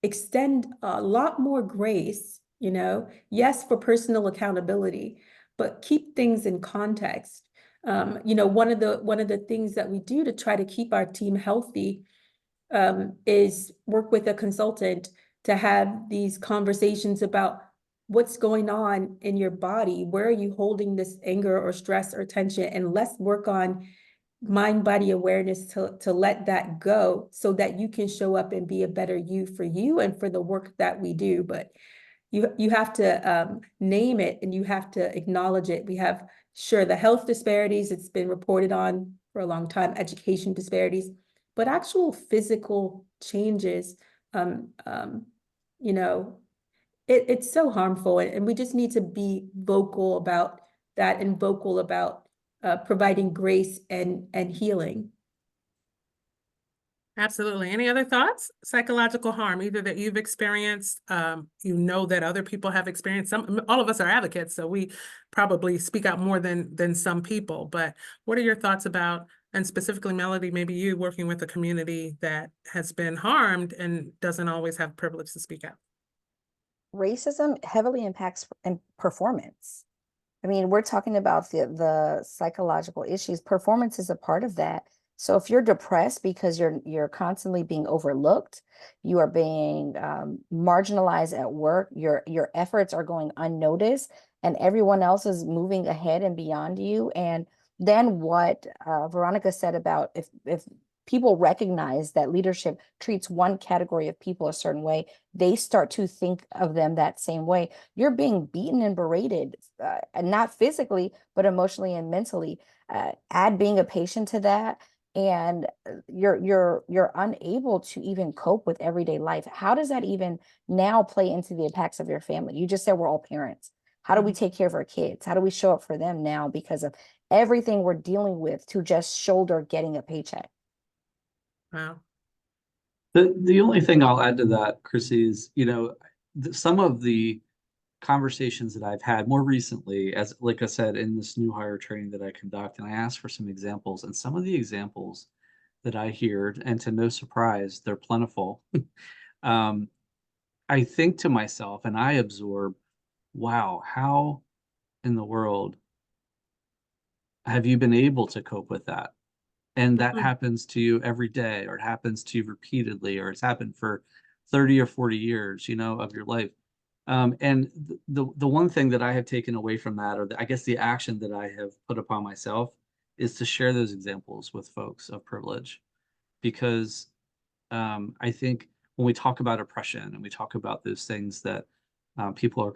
extend a lot more grace, yes, for personal accountability, but keep things in context. One of the things that we do to try to keep our team healthy is work with a consultant to have these conversations about what's going on in your body. Where are you holding this anger or stress or tension? And let's work on mind-body awareness to let that go so that you can show up and be a better you for you and for the work that we do. But you have to name it and you have to acknowledge it. We have, sure, the health disparities, it's been reported on for a long time, education disparities, but actual physical changes, it's so harmful. And we just need to be vocal about that and vocal about providing grace and healing. Absolutely. Any other thoughts? Psychological harm, either that you've experienced, you know that other people have experienced. All of us are advocates, so we probably speak out more than some people. But what are your thoughts about, and specifically, Melody, maybe you working with a community that has been harmed and doesn't always have privilege to speak out? Racism heavily impacts performance. I mean, we're talking about the psychological issues. Performance is a part of that. So if you're depressed because you're constantly being overlooked, you are being marginalized at work, your efforts are going unnoticed, and everyone else is moving ahead and beyond you. And then what Veronica said about if people recognize that leadership treats one category of people a certain way, they start to think of them that same way. You're being beaten and berated, and not physically, but emotionally and mentally. Add being a patient to that, and you're unable to even cope with everyday life. How does that even now play into the impacts of your family? You just said we're all parents. How do we take care of our kids? How do we show up for them now because of everything we're dealing with to just shoulder getting a paycheck? Wow. The only thing I'll add to that, Chrissy, is, some of the conversations that I've had more recently, as like I said, in this new hire training that I conduct, and I asked for some examples, and some of the examples that I hear, and to no surprise, they're plentiful. I think to myself and I absorb, wow, how in the world have you been able to cope with that? And that happens to you every day, or it happens to you repeatedly, or it's happened for 30 or 40 years, of your life. And the one thing that I have taken away from that, or I guess the action that I have put upon myself, is to share those examples with folks of privilege. Because I think when we talk about oppression and we talk about those things that people of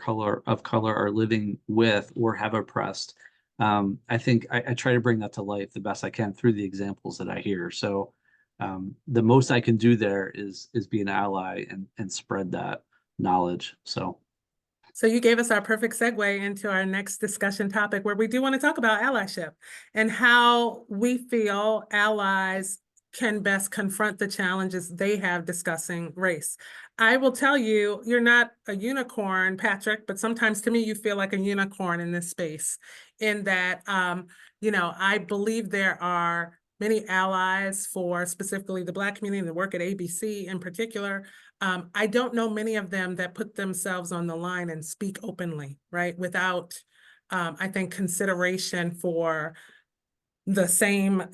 color are living with or have oppressed, I think I try to bring that to life the best I can through the examples that I hear. So the most I can do there is be an ally and spread that knowledge. So you gave us our perfect segue into our next discussion topic, where we do want to talk about allyship and how we feel allies can best confront the challenges they have discussing race. I will tell you, you're not a unicorn, Patrick, but sometimes to me, you feel like a unicorn in this space, in that, I believe there are many allies for specifically the Black community that work at ABC in particular. I don't know many of them that put themselves on the line and speak openly, right? Without, I think, consideration for the same,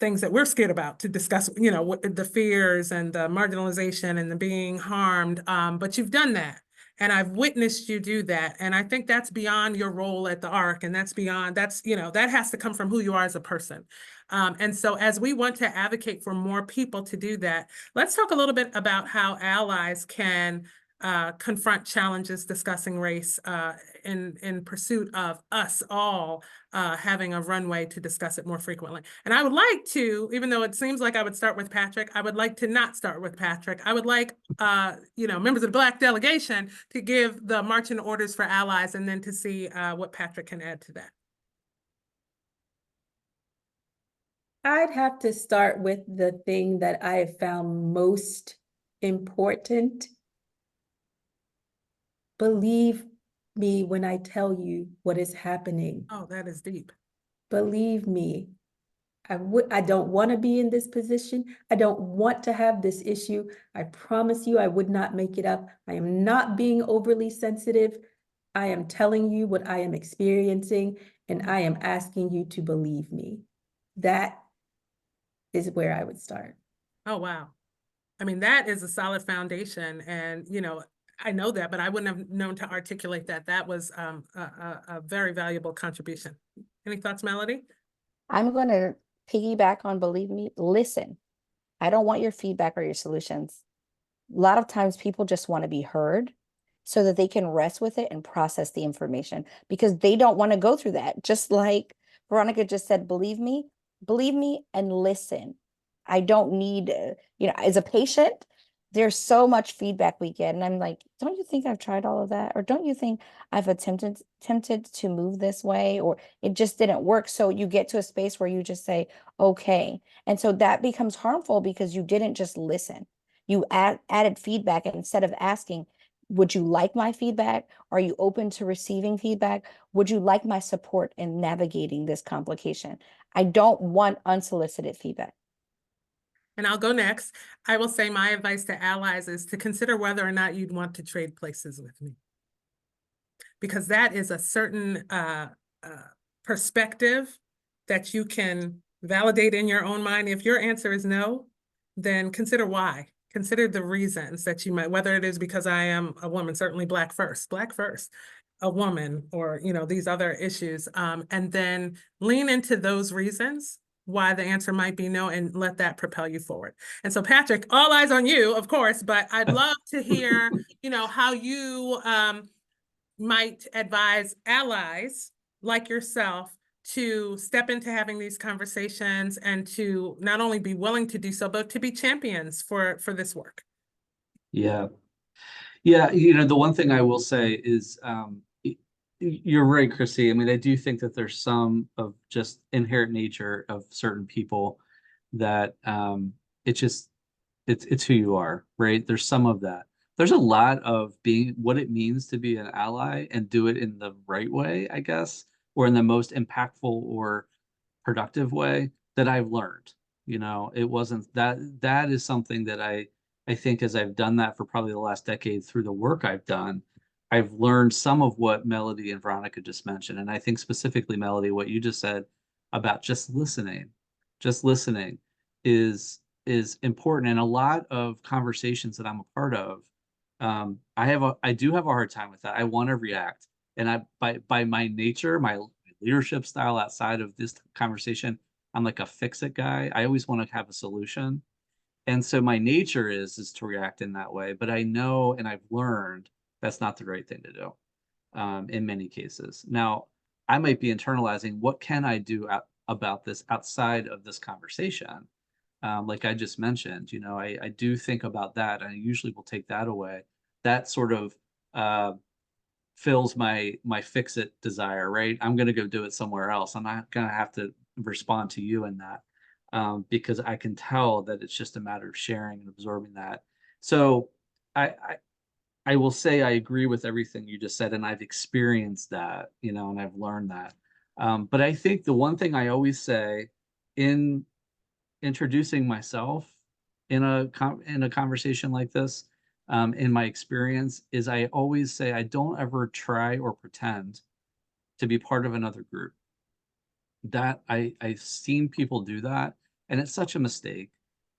things that we're scared about to discuss, the fears and the marginalization and the being harmed. But you've done that. And I've witnessed you do that. And I think that's beyond your role at the ARC. And that has to come from who you are as a person. And so as we want to advocate for more people to do that, let's talk a little bit about how allies can confront challenges discussing race in pursuit of us all having a runway to discuss it more frequently. And I would like to, even though it seems like I would start with Patrick, I would like to not start with Patrick. I would like, members of the Black delegation to give the marching orders for allies, and then to see what Patrick can add to that. I'd have to start with the thing that I have found most important. Believe me when I tell you what is happening. Oh, that is deep. Believe me. I don't want to be in this position. I don't want to have this issue. I promise you I would not make it up. I am not being overly sensitive. I am telling you what I am experiencing, and I am asking you to believe me. That is where I would start. Oh, wow. I mean, that is a solid foundation. And, I know that, but I wouldn't have known to articulate that. That was a very valuable contribution. Any thoughts, Melody? I'm going to piggyback on believe me, listen. I don't want your feedback or your solutions. A lot of times people just want to be heard so that they can rest with it and process the information, because they don't want to go through that. Just like Veronica just said, believe me and listen. I don't need, as a patient, there's so much feedback we get, and I'm like, don't you think I've tried all of that? Or don't you think I've attempted to move this way, or it just didn't work? So you get to a space where you just say, okay. And so that becomes harmful because you didn't just listen. You added feedback, and instead of asking, would you like my feedback? Are you open to receiving feedback? Would you like my support in navigating this complication? I don't want unsolicited feedback. And I'll go next. I will say my advice to allies is to consider whether or not you'd want to trade places with me. Because that is a certain perspective that you can validate in your own mind. If your answer is no, then consider why. Consider the reasons that you might, whether it is because I am a woman, certainly Black first, a woman, or, you know, these other issues. And then lean into those reasons why the answer might be no, and let that propel you forward. And so, Patrick, all eyes on you, of course, but I'd love to hear, you know, how you might advise allies like yourself to step into having these conversations and to not only be willing to do so, but to be champions for this work. Yeah. Yeah, you know, the one thing I will say is you're right, Chrissy. I mean, I do think that there's some of just inherent nature of certain people that it's who you are, right? There's some of that. There's a lot of being what it means to be an ally and do it in the right way, I guess, or in the most impactful or productive way that I've learned. You know, it wasn't that is something that I think as I've done that for probably the last decade through the work I've done, I've learned some of what Melody and Veronica just mentioned. And I think specifically, Melody, what you just said about just listening is important. And a lot of conversations that I'm a part of, I do have a hard time with that. I want to react. And by my nature, my leadership style outside of this conversation, I'm like a fix it guy. I always want to have a solution. And so my nature is to react in that way. But I know and I've learned that's not the right thing to do in many cases. Now, I might be internalizing what can I do about this outside of this conversation? Like I just mentioned, you know, I do think about that. And I usually will take that away. That sort of fills my fix it desire, right? I'm going to go do it somewhere else. I'm not going to have to respond to you in that because I can tell that it's just a matter of sharing and absorbing that. So I will say I agree with everything you just said, and I've experienced that, you know, and I've learned that. But I think the one thing I always say in introducing myself in a conversation like this, in my experience, is I always say I don't ever try or pretend to be part of another group. That I've seen people do that, and it's such a mistake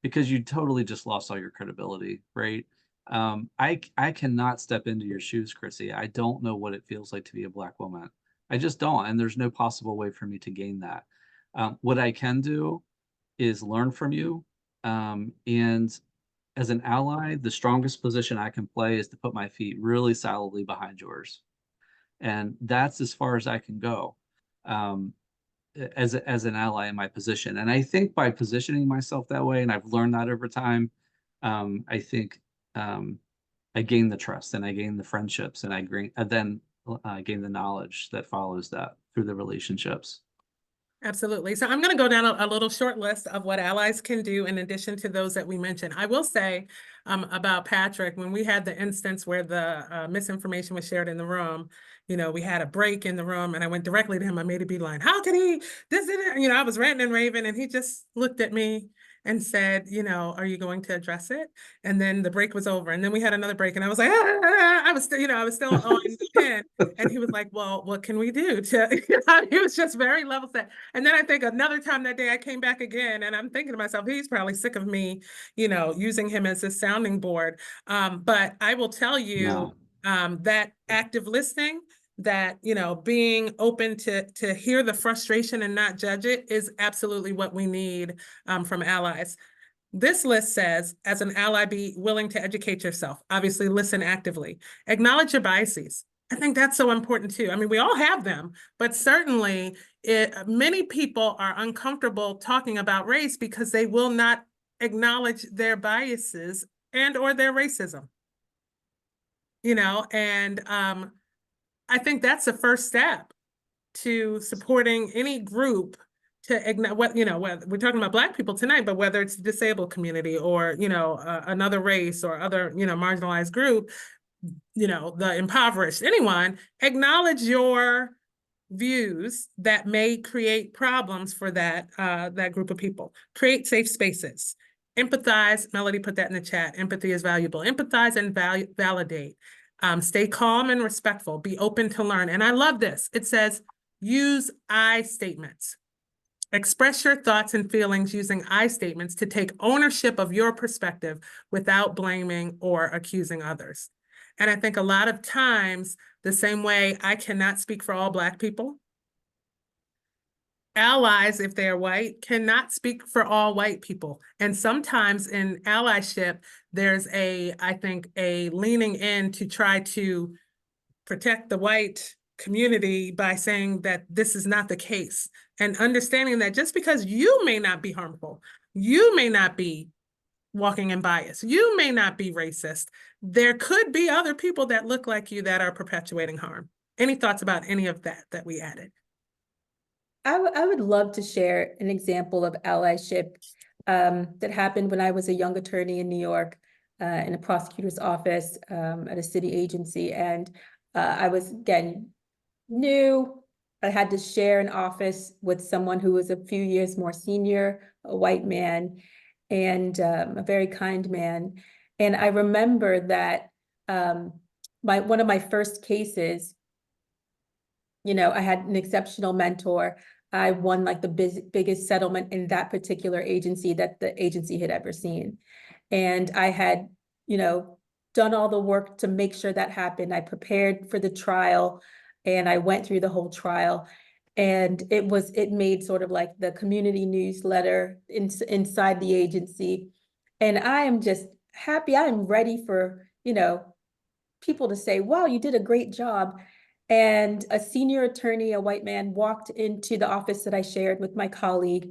because you totally just lost all your credibility, right? I cannot step into your shoes, Chrissy. I don't know what it feels like to be a Black woman. I just don't, and there's no possible way for me to gain that. What I can do is learn from you, and as an ally, the strongest position I can play is to put my feet really solidly behind yours, and that's as far as I can go. Um, as an ally in my position. And I think by positioning myself that way, and I've learned that over time, I think I gain the trust and I gain the friendships and then gain the knowledge that follows that through the relationships. Absolutely. So I'm going to go down a little short list of what allies can do in addition to those that we mentioned. I will say about Patrick, when we had the instance where the misinformation was shared in the room, you know, we had a break in the room and I went directly to him. I made a beeline. How could he, this and that? You know, I was ranting and raving and he just looked at me and said, you know, are you going to address it? And then the break was over. And then we had another break and I was like, I was still, you know, I was still on the pin. And he was like, well, what can we do to, you know, he was just very level set. And then I think another time that day I came back again and I'm thinking to myself, he's probably sick of me, you know, using him as a sounding board. But I will tell you that active listening, that, you know, being open to hear the frustration and not judge it is absolutely what we need from allies. This list says, as an ally, be willing to educate yourself. Obviously, listen actively. Acknowledge your biases. I think that's so important too. I mean, we all have them, but certainly many people are uncomfortable talking about race because they will not acknowledge their biases and or their racism. You know, and I think that's the first step to supporting any group to ignite what, you know, whether we're talking about Black people tonight, but whether it's the disabled community or, you know, another race or other, you know, marginalized group, you know, the impoverished, anyone, acknowledge your views that may create problems for that that group of people. Create safe spaces. Empathize. Melody put that in the chat. Empathy is valuable. Empathize and validate. Stay calm and respectful. Be open to learn. And I love this. It says, use I statements. Express your thoughts and feelings using I statements to take ownership of your perspective without blaming or accusing others. And I think a lot of times, the same way I cannot speak for all Black people, allies, if they are white, cannot speak for all white people. And sometimes in allyship, there's I think, a leaning in to try to protect the white community by saying that this is not the case, and understanding that just because you may not be harmful, you may not be walking in bias, you may not be racist, there could be other people that look like you that are perpetuating harm. Any thoughts about any of that we added? I would love to share an example of allyship that happened when I was a young attorney in New York in a prosecutor's office at a city agency. And I was, again, new. I had to share an office with someone who was a few years more senior, a white man, and a very kind man. And I remember that one of my first cases, you know, I had an exceptional mentor. I won like the biggest settlement in that particular agency that the agency had ever seen. And I had, you know, done all the work to make sure that happened. I prepared for the trial and I went through the whole trial. And it made sort of like the community newsletter inside the agency. And I am just happy. I am ready for, you know, people to say, wow, you did a great job. And a senior attorney, a white man, walked into the office that I shared with my colleague,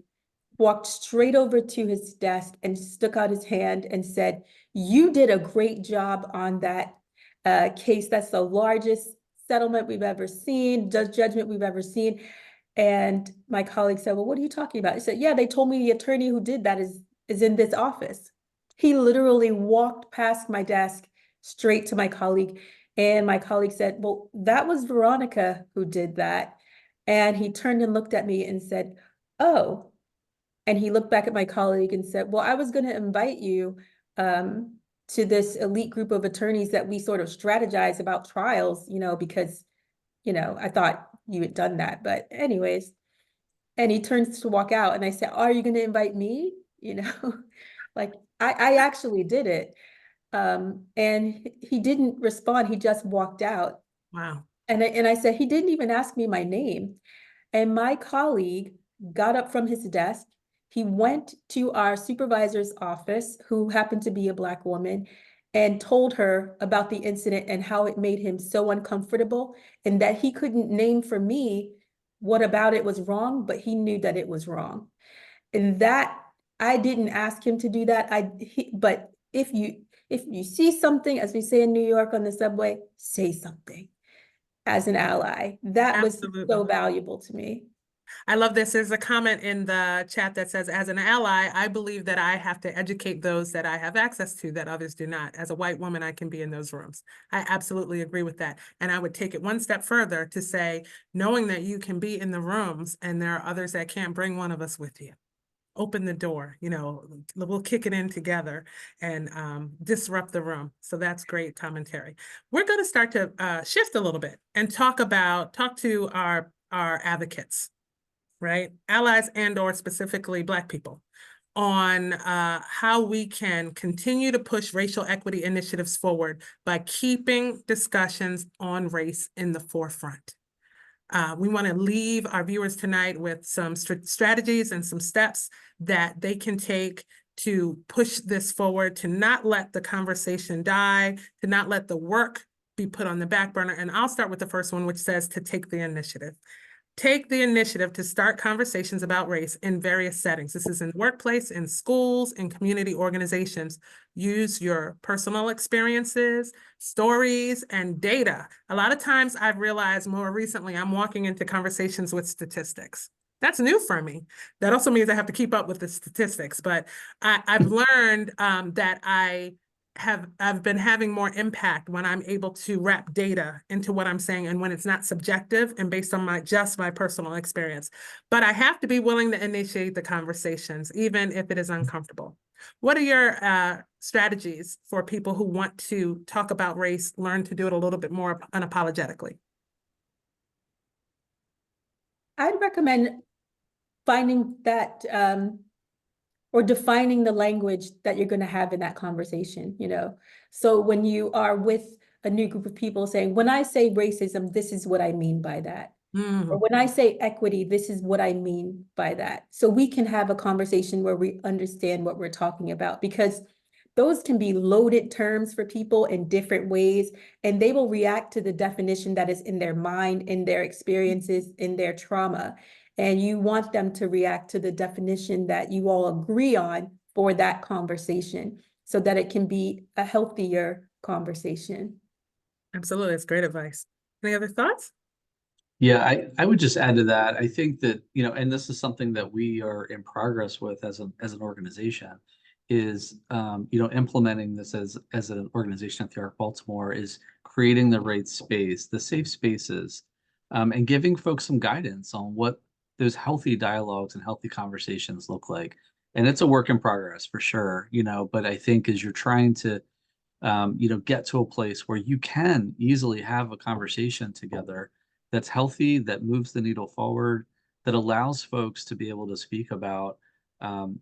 walked straight over to his desk and stuck out his hand and said, you did a great job on that case. That's the largest settlement we've ever seen, judgment we've ever seen. And my colleague said, well, what are you talking about? He said, yeah, they told me the attorney who did that is in this office. He literally walked past my desk straight to my colleague. And my colleague said, well, that was Veronica who did that. And he turned and looked at me and said, oh. And he looked back at my colleague and said, well, I was going to invite you to this elite group of attorneys that we sort of strategize about trials, you know, because, you know, I thought you had done that. But anyways, and he turns to walk out and I said, are you going to invite me? You know, like I actually did it. And he didn't respond. He just walked out. Wow. And I said, he didn't even ask me my name. And my colleague got up from his desk. He went to our supervisor's office, who happened to be a Black woman, and told her about the incident and how it made him so uncomfortable, and that he couldn't name for me what about it was wrong, but he knew that it was wrong. And that, I didn't ask him to do that. But if you see something, as we say in New York on the subway, say something as an ally. That was so valuable to me. I love this. There's a comment in the chat that says, as an ally, I believe that I have to educate those that I have access to that others do not. As a white woman, I can be in those rooms. I absolutely agree with that. And I would take it one step further to say, knowing that you can be in the rooms and there are others that can't, bring one of us with you. Open the door, you know, we'll kick it in together and disrupt the room. So that's great commentary. We're going to start to shift a little bit and talk to our advocates, right? Allies and or specifically Black people, on how we can continue to push racial equity initiatives forward by keeping discussions on race in the forefront. We want to leave our viewers tonight with some strategies and some steps that they can take to push this forward, to not let the conversation die, to not let the work be put on the back burner. And I'll start with the first one, which says to take the initiative. take the initiative to start conversations about race in various settings. This is in workplace, in schools, in community organizations. Use your personal experiences, stories, and data. A lot of times I've realized more recently, I'm walking into conversations with statistics. That's new for me. That also means I have to keep up with the statistics, but I've learned that I've been having more impact when I'm able to wrap data into what I'm saying and when it's not subjective and based on just my personal experience. But I have to be willing to initiate the conversations, even if it is uncomfortable. What are your strategies for people who want to talk about race, learn to do it a little bit more unapologetically? I'd recommend finding that or defining the language that you're going to have in that conversation, you know. So when you are with a new group of people saying, when I say racism, this is what I mean by that. Or when I say equity, this is what I mean by that. So we can have a conversation where we understand what we're talking about, because those can be loaded terms for people in different ways, and they will react to the definition that is in their mind, in their experiences, in their trauma. And you want them to react to the definition that you all agree on for that conversation so that it can be a healthier conversation. Absolutely, that's great advice. Any other thoughts? Yeah, I would just add to that. I think that, you know, and this is something that we are in progress with as an organization, is you know, implementing this as an organization at the Arc Baltimore, is creating the right space, the safe spaces, and giving folks some guidance on what those healthy dialogues and healthy conversations look like. And it's a work in progress for sure, you know, but I think as you're trying to you know, get to a place where you can easily have a conversation together that's healthy, that moves the needle forward, that allows folks to be able to speak about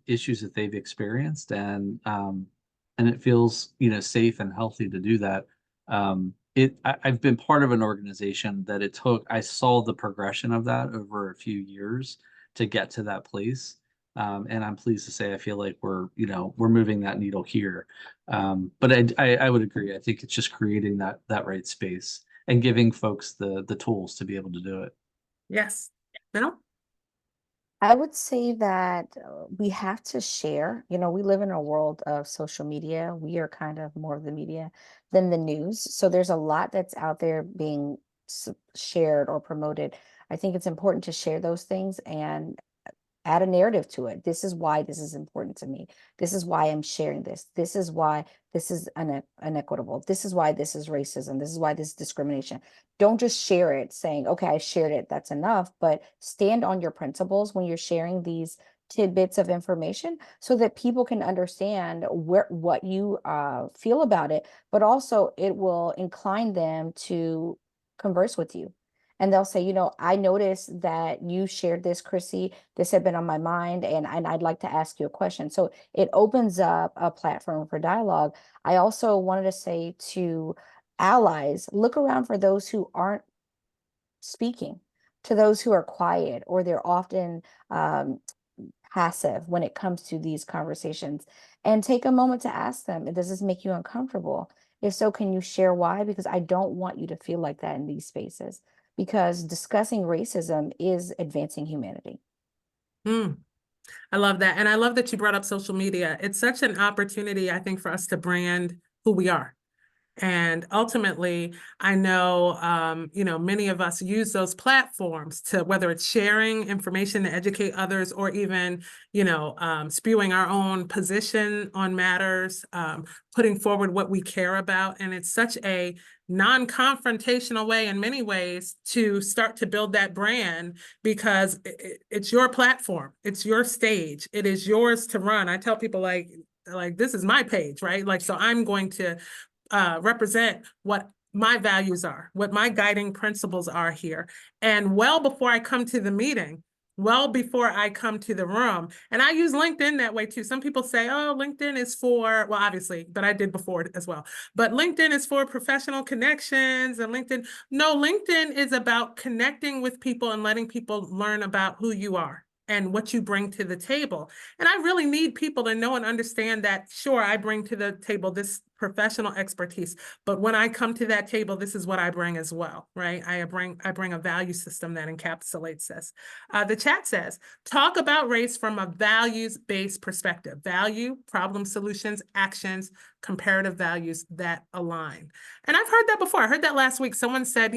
issues that they've experienced, and it feels, you know, safe and healthy to do that. I've been part of an organization that I saw the progression of that over a few years to get to that place. And I'm pleased to say I feel like you know, we're moving that needle here. But I would agree. I think it's just creating that right space and giving folks the tools to be able to do it. Yes. No? I would say that we have to share. You know, we live in a world of social media. We are kind of more of the media than the news. So there's a lot that's out there being shared or promoted. I think it's important to share those things and add a narrative to it. This is why this is important to me. This is why I'm sharing this. This is why this is inequitable. This is why this is racism. This is why this is discrimination. Don't just share it saying, okay, I shared it, that's enough, but stand on your principles when you're sharing these tidbits of information so that people can understand what you feel about it, but also it will incline them to converse with you. And they'll say, you know, I noticed that you shared this, Chrissy. This had been on my mind, and I'd like to ask you a question. So it opens up a platform for dialogue. I also wanted to say to allies, look around for those who aren't speaking, to those who are quiet, or they're often passive when it comes to these conversations, and take a moment to ask them, does this make you uncomfortable? If so, can you share why? Because I don't want you to feel like that in these spaces, because discussing racism is advancing humanity. Mm, I love that. And I love that you brought up social media. It's such an opportunity, I think, for us to brand who we are. And ultimately, I know, you know, many of us use those platforms to, whether it's sharing information to educate others or even, you know, spewing our own position on matters, putting forward what we care about. And it's such a non-confrontational way in many ways to start to build that brand, because it's your platform, it's your stage, it is yours to run. I tell people like this is my page, right? Like, so I'm going to represent what my values are, what my guiding principles are here. And well before I come to the meeting, well before I come to the room, and I use LinkedIn that way too. Some people say, oh, LinkedIn is for, well, obviously, but I did before as well. But LinkedIn is for professional connections, and no, LinkedIn is about connecting with people and letting people learn about who you are and what you bring to the table. And I really need people to know and understand that, sure, I bring to the table this professional expertise, but when I come to that table, this is what I bring as well, right? I bring a value system that encapsulates this. The chat says, talk about race from a values-based perspective, value, problem solutions, actions, comparative values that align. And I've heard that before. I heard that last week. Someone said,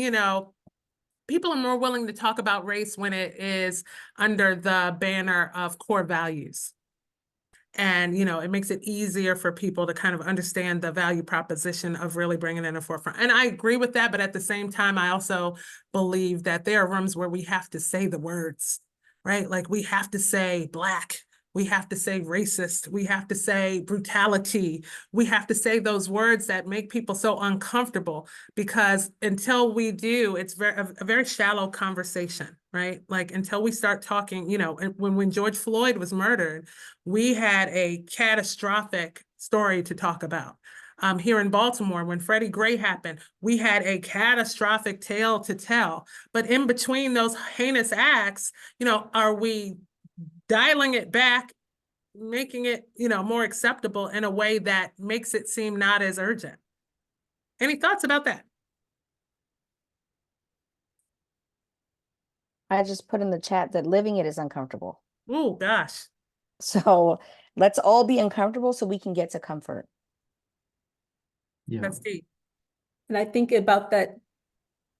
people are more willing to talk about race when it is under the banner of core values. And, it makes it easier for people to kind of understand the value proposition of really bringing it in the forefront. And I agree with that, but at the same time, I also believe that there are rooms where we have to say the words, right? Like we have to say Black, we have to say racist, we have to say brutality, we have to say those words that make people so uncomfortable, because until we do, it's a very shallow conversation, right? Like until we start talking, when George Floyd was murdered, we had a catastrophic story to talk about. Here in Baltimore, when Freddie Gray happened, we had a catastrophic tale to tell. But in between those heinous acts, are we dialing it back, making it, more acceptable in a way that makes it seem not as urgent? Any thoughts about that? I just put in the chat that living it is uncomfortable. Oh, gosh. So let's all be uncomfortable so we can get to comfort. Yeah. That's deep. And I think about that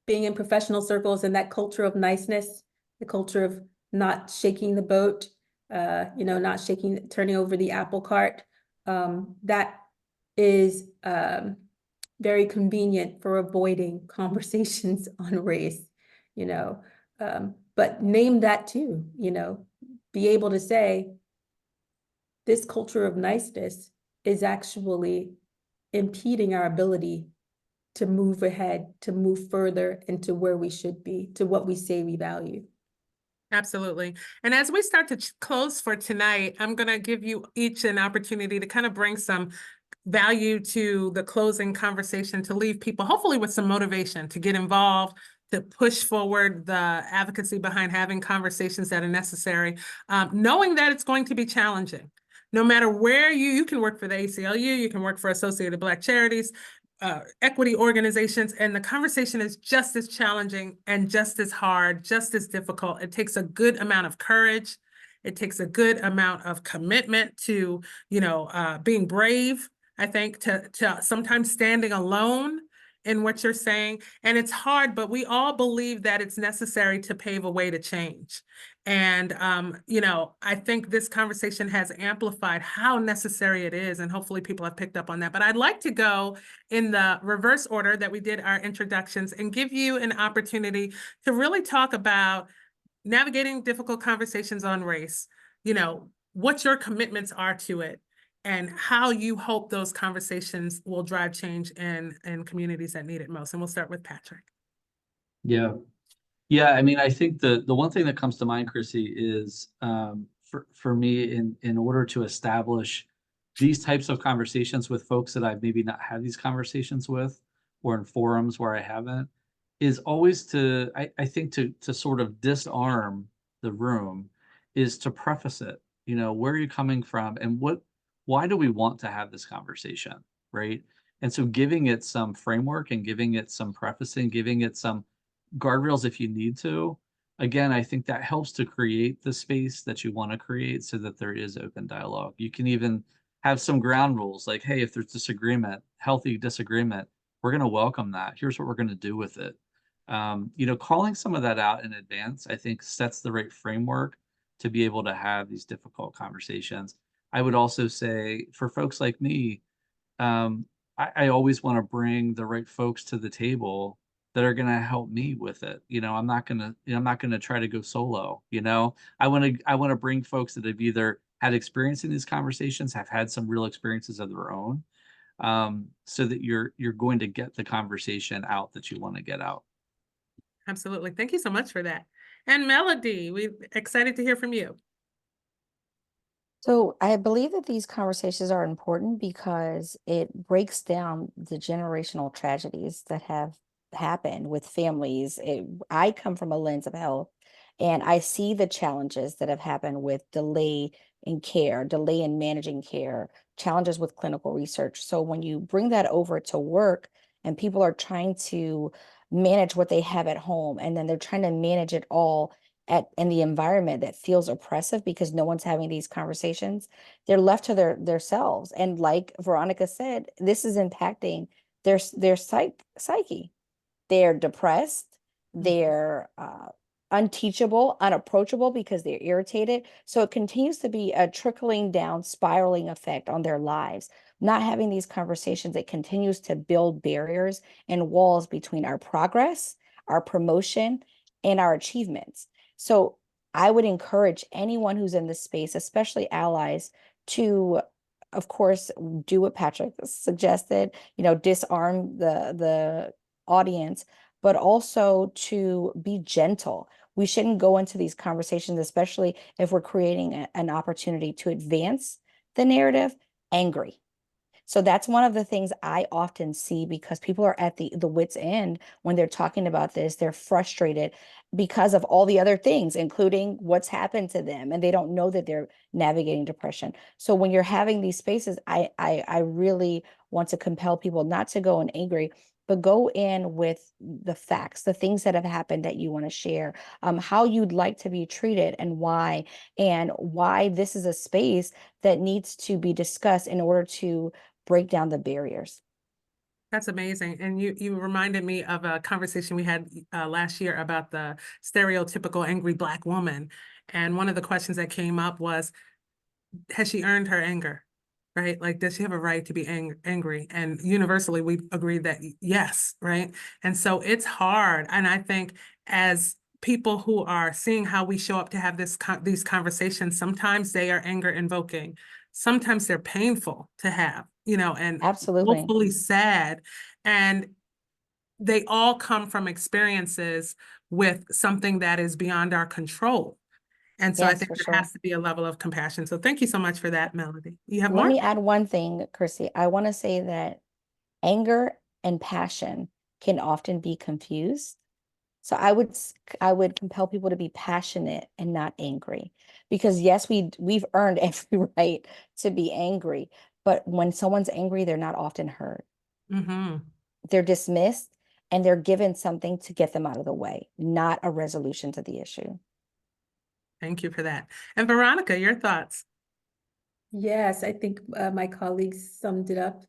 being in professional circles and that culture of niceness, the culture of not shaking the boat, not turning over the apple cart. That is very convenient for avoiding conversations on race, but name that too, be able to say, this culture of niceness is actually impeding our ability to move ahead, to move further into where we should be, to what we say we value. Absolutely. And as we start to close for tonight, I'm going to give you each an opportunity to kind of bring some value to the closing conversation, to leave people hopefully with some motivation to get involved, to push forward the advocacy behind having conversations that are necessary, knowing that it's going to be challenging. No matter where you can work for the ACLU, you can work for Associated Black Charities, equity organizations, and the conversation is just as challenging and just as hard, just as difficult. It takes a good amount of courage. It takes a good amount of commitment to, being brave, I think, to sometimes standing alone in what you're saying. And it's hard, but we all believe that it's necessary to pave a way to change. And, I think this conversation has amplified how necessary it is. And hopefully people have picked up on that. But I'd like to go in the reverse order that we did our introductions and give you an opportunity to really talk about navigating difficult conversations on race, what your commitments are to it, and how you hope those conversations will drive change in communities that need it most. And we'll start with Patrick. Yeah. Yeah, I mean, I think the one thing that comes to mind, Chrissy, is for me, in order to establish these types of conversations with folks that I've maybe not had these conversations with, or in forums where I haven't, is always I think to sort of disarm the room, is to preface it. Where are you coming from, and why do we want to have this conversation, right? And so giving it some framework and giving it some prefacing, giving it some guardrails if you need to. Again, I think that helps to create the space that you want to create so that there is open dialogue. You can even have some ground rules like, hey, if there's disagreement, healthy disagreement, we're going to welcome that. Here's what we're going to do with it. Calling some of that out in advance, I think, sets the right framework to be able to have these difficult conversations. I would also say for folks like me, I always want to bring the right folks to the table that are going to help me with it. I'm not going to try to go solo. I want to bring folks that have either had experience in these conversations, have had some real experiences of their own, so that you're going to get the conversation out that you want to get out. Absolutely. Thank you so much for that. And Melody, we're excited to hear from you. So I believe that these conversations are important because it breaks down the generational tragedies that have happened with families. I come from a lens of health, And I see the challenges that have happened with delay in care, delay in managing care, challenges with clinical research. So when you bring that over to work and people are trying to manage what they have at home, and then they're trying to manage it all in the environment that feels oppressive because no one's having these conversations, they're left to their selves. And like Veronica said, this is impacting their psyche. They're depressed, they're unteachable, unapproachable because they're irritated. So it continues to be a trickling down, spiraling effect on their lives. Not having these conversations, it continues to build barriers and walls between our progress, our promotion, and our achievements. So I would encourage anyone who's in this space, especially allies, to, of course, do what Patrick suggested, disarm the audience, but also to be gentle. We shouldn't go into these conversations, especially if we're creating an opportunity to advance the narrative, angry. So that's one of the things I often see, because people are at the wit's end when they're talking about this. They're frustrated because of all the other things, including what's happened to them, and they don't know that they're navigating depression. So when you're having these spaces, I really want to compel people not to go in angry, but go in with the facts, the things that have happened that you want to share, how you'd like to be treated and why this is a space that needs to be discussed in order to break down the barriers. That's amazing. And you reminded me of a conversation we had last year about the stereotypical angry Black woman. And one of the questions that came up was, has she earned her anger? Right? Like, does she have a right to be angry? And universally, we agree that yes, right? And so it's hard. And I think as people who are seeing how we show up to have these conversations, sometimes they are anger invoking. Sometimes they're painful to have, and Absolutely. hopefully sad. And they all come from experiences with something that is beyond our control. And so I Yes, think for there sure. has to be a level of compassion. So thank you so much for that, Melody. You have Let more? me add one thing, Chrissy. I want to say that anger and passion can often be confused. So I would compel people to be passionate and not angry, because yes, we've earned every right to be angry, but when someone's angry, they're not often heard. Mm-hmm. They're dismissed and they're given something to get them out of the way, not a resolution to the issue. Thank you for that. And Veronica, your thoughts? Yes, I think my colleagues summed it up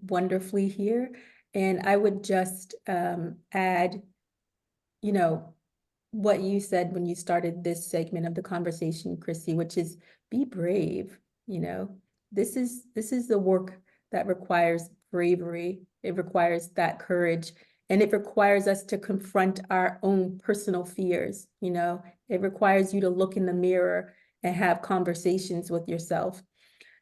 wonderfully here. And I would just add, you know, what you said when you started this segment of the conversation, Chrissy, which is be brave. This is the work that requires bravery. It requires that courage, and it requires us to confront our own personal fears. It requires you to look in the mirror and have conversations with yourself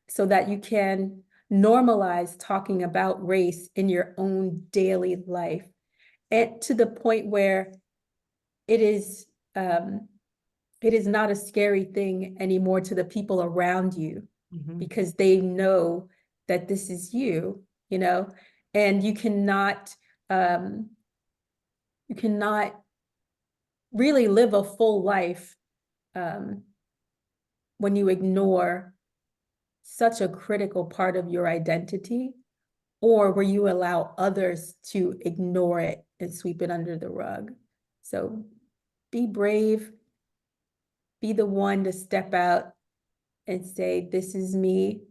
so that you can normalize talking about race in your own daily life, and to the point where it is um, it is not a scary thing anymore to the people around you, Mm-hmm. because they know that this is you, and um, you cannot really live a full life um, when you ignore such a critical part of your identity, or where you allow others to ignore it and sweep it under the rug. So be brave, be the one to step out and say, this is me.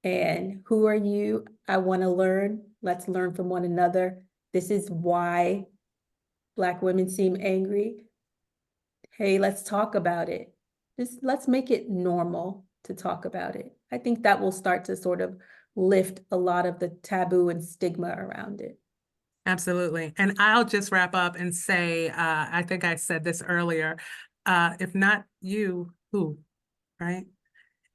And who are you? I want to learn. Let's learn from one another. This is why Black women seem angry. Hey, let's talk about it. Just let's make it normal to talk about it. I think that will start to sort of lift a lot of the taboo and stigma around it. Absolutely. And I'll just wrap up and say, I think I said this earlier, if not you, who, right?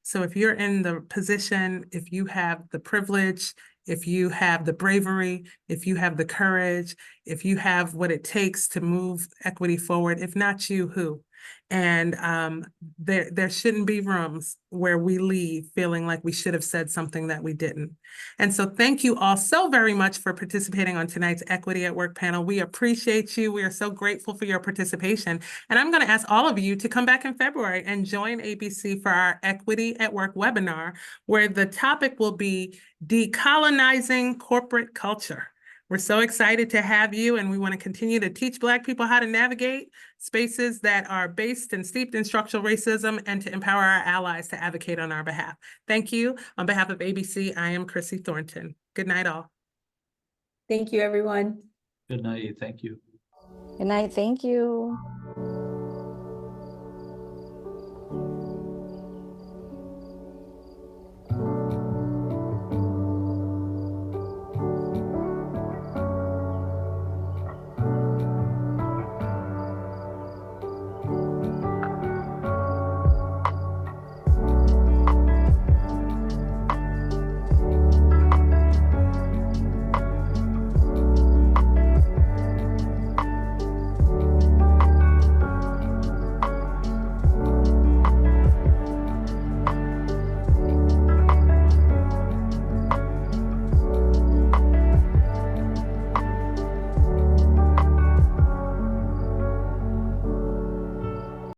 So if you're in the position, if you have the privilege, if you have the bravery, if you have the courage, if you have what it takes to move equity forward, if not you, who? And there shouldn't be rooms where we leave feeling like we should have said something that we didn't. And so thank you all so very much for participating on tonight's Equity at Work panel. We appreciate you. We are so grateful for your participation. And I'm going to ask all of you to come back in February and join ABC for our Equity at Work webinar, where the topic will be decolonizing corporate culture. We're so excited to have you, and we want to continue to teach Black people how to navigate spaces that are based and steeped in structural racism, and to empower our allies to advocate on our behalf. Thank you. On behalf of ABC, I am Chrissy Thornton. Good night, all. Thank you, everyone. Good night. Thank you. Good night. Thank you.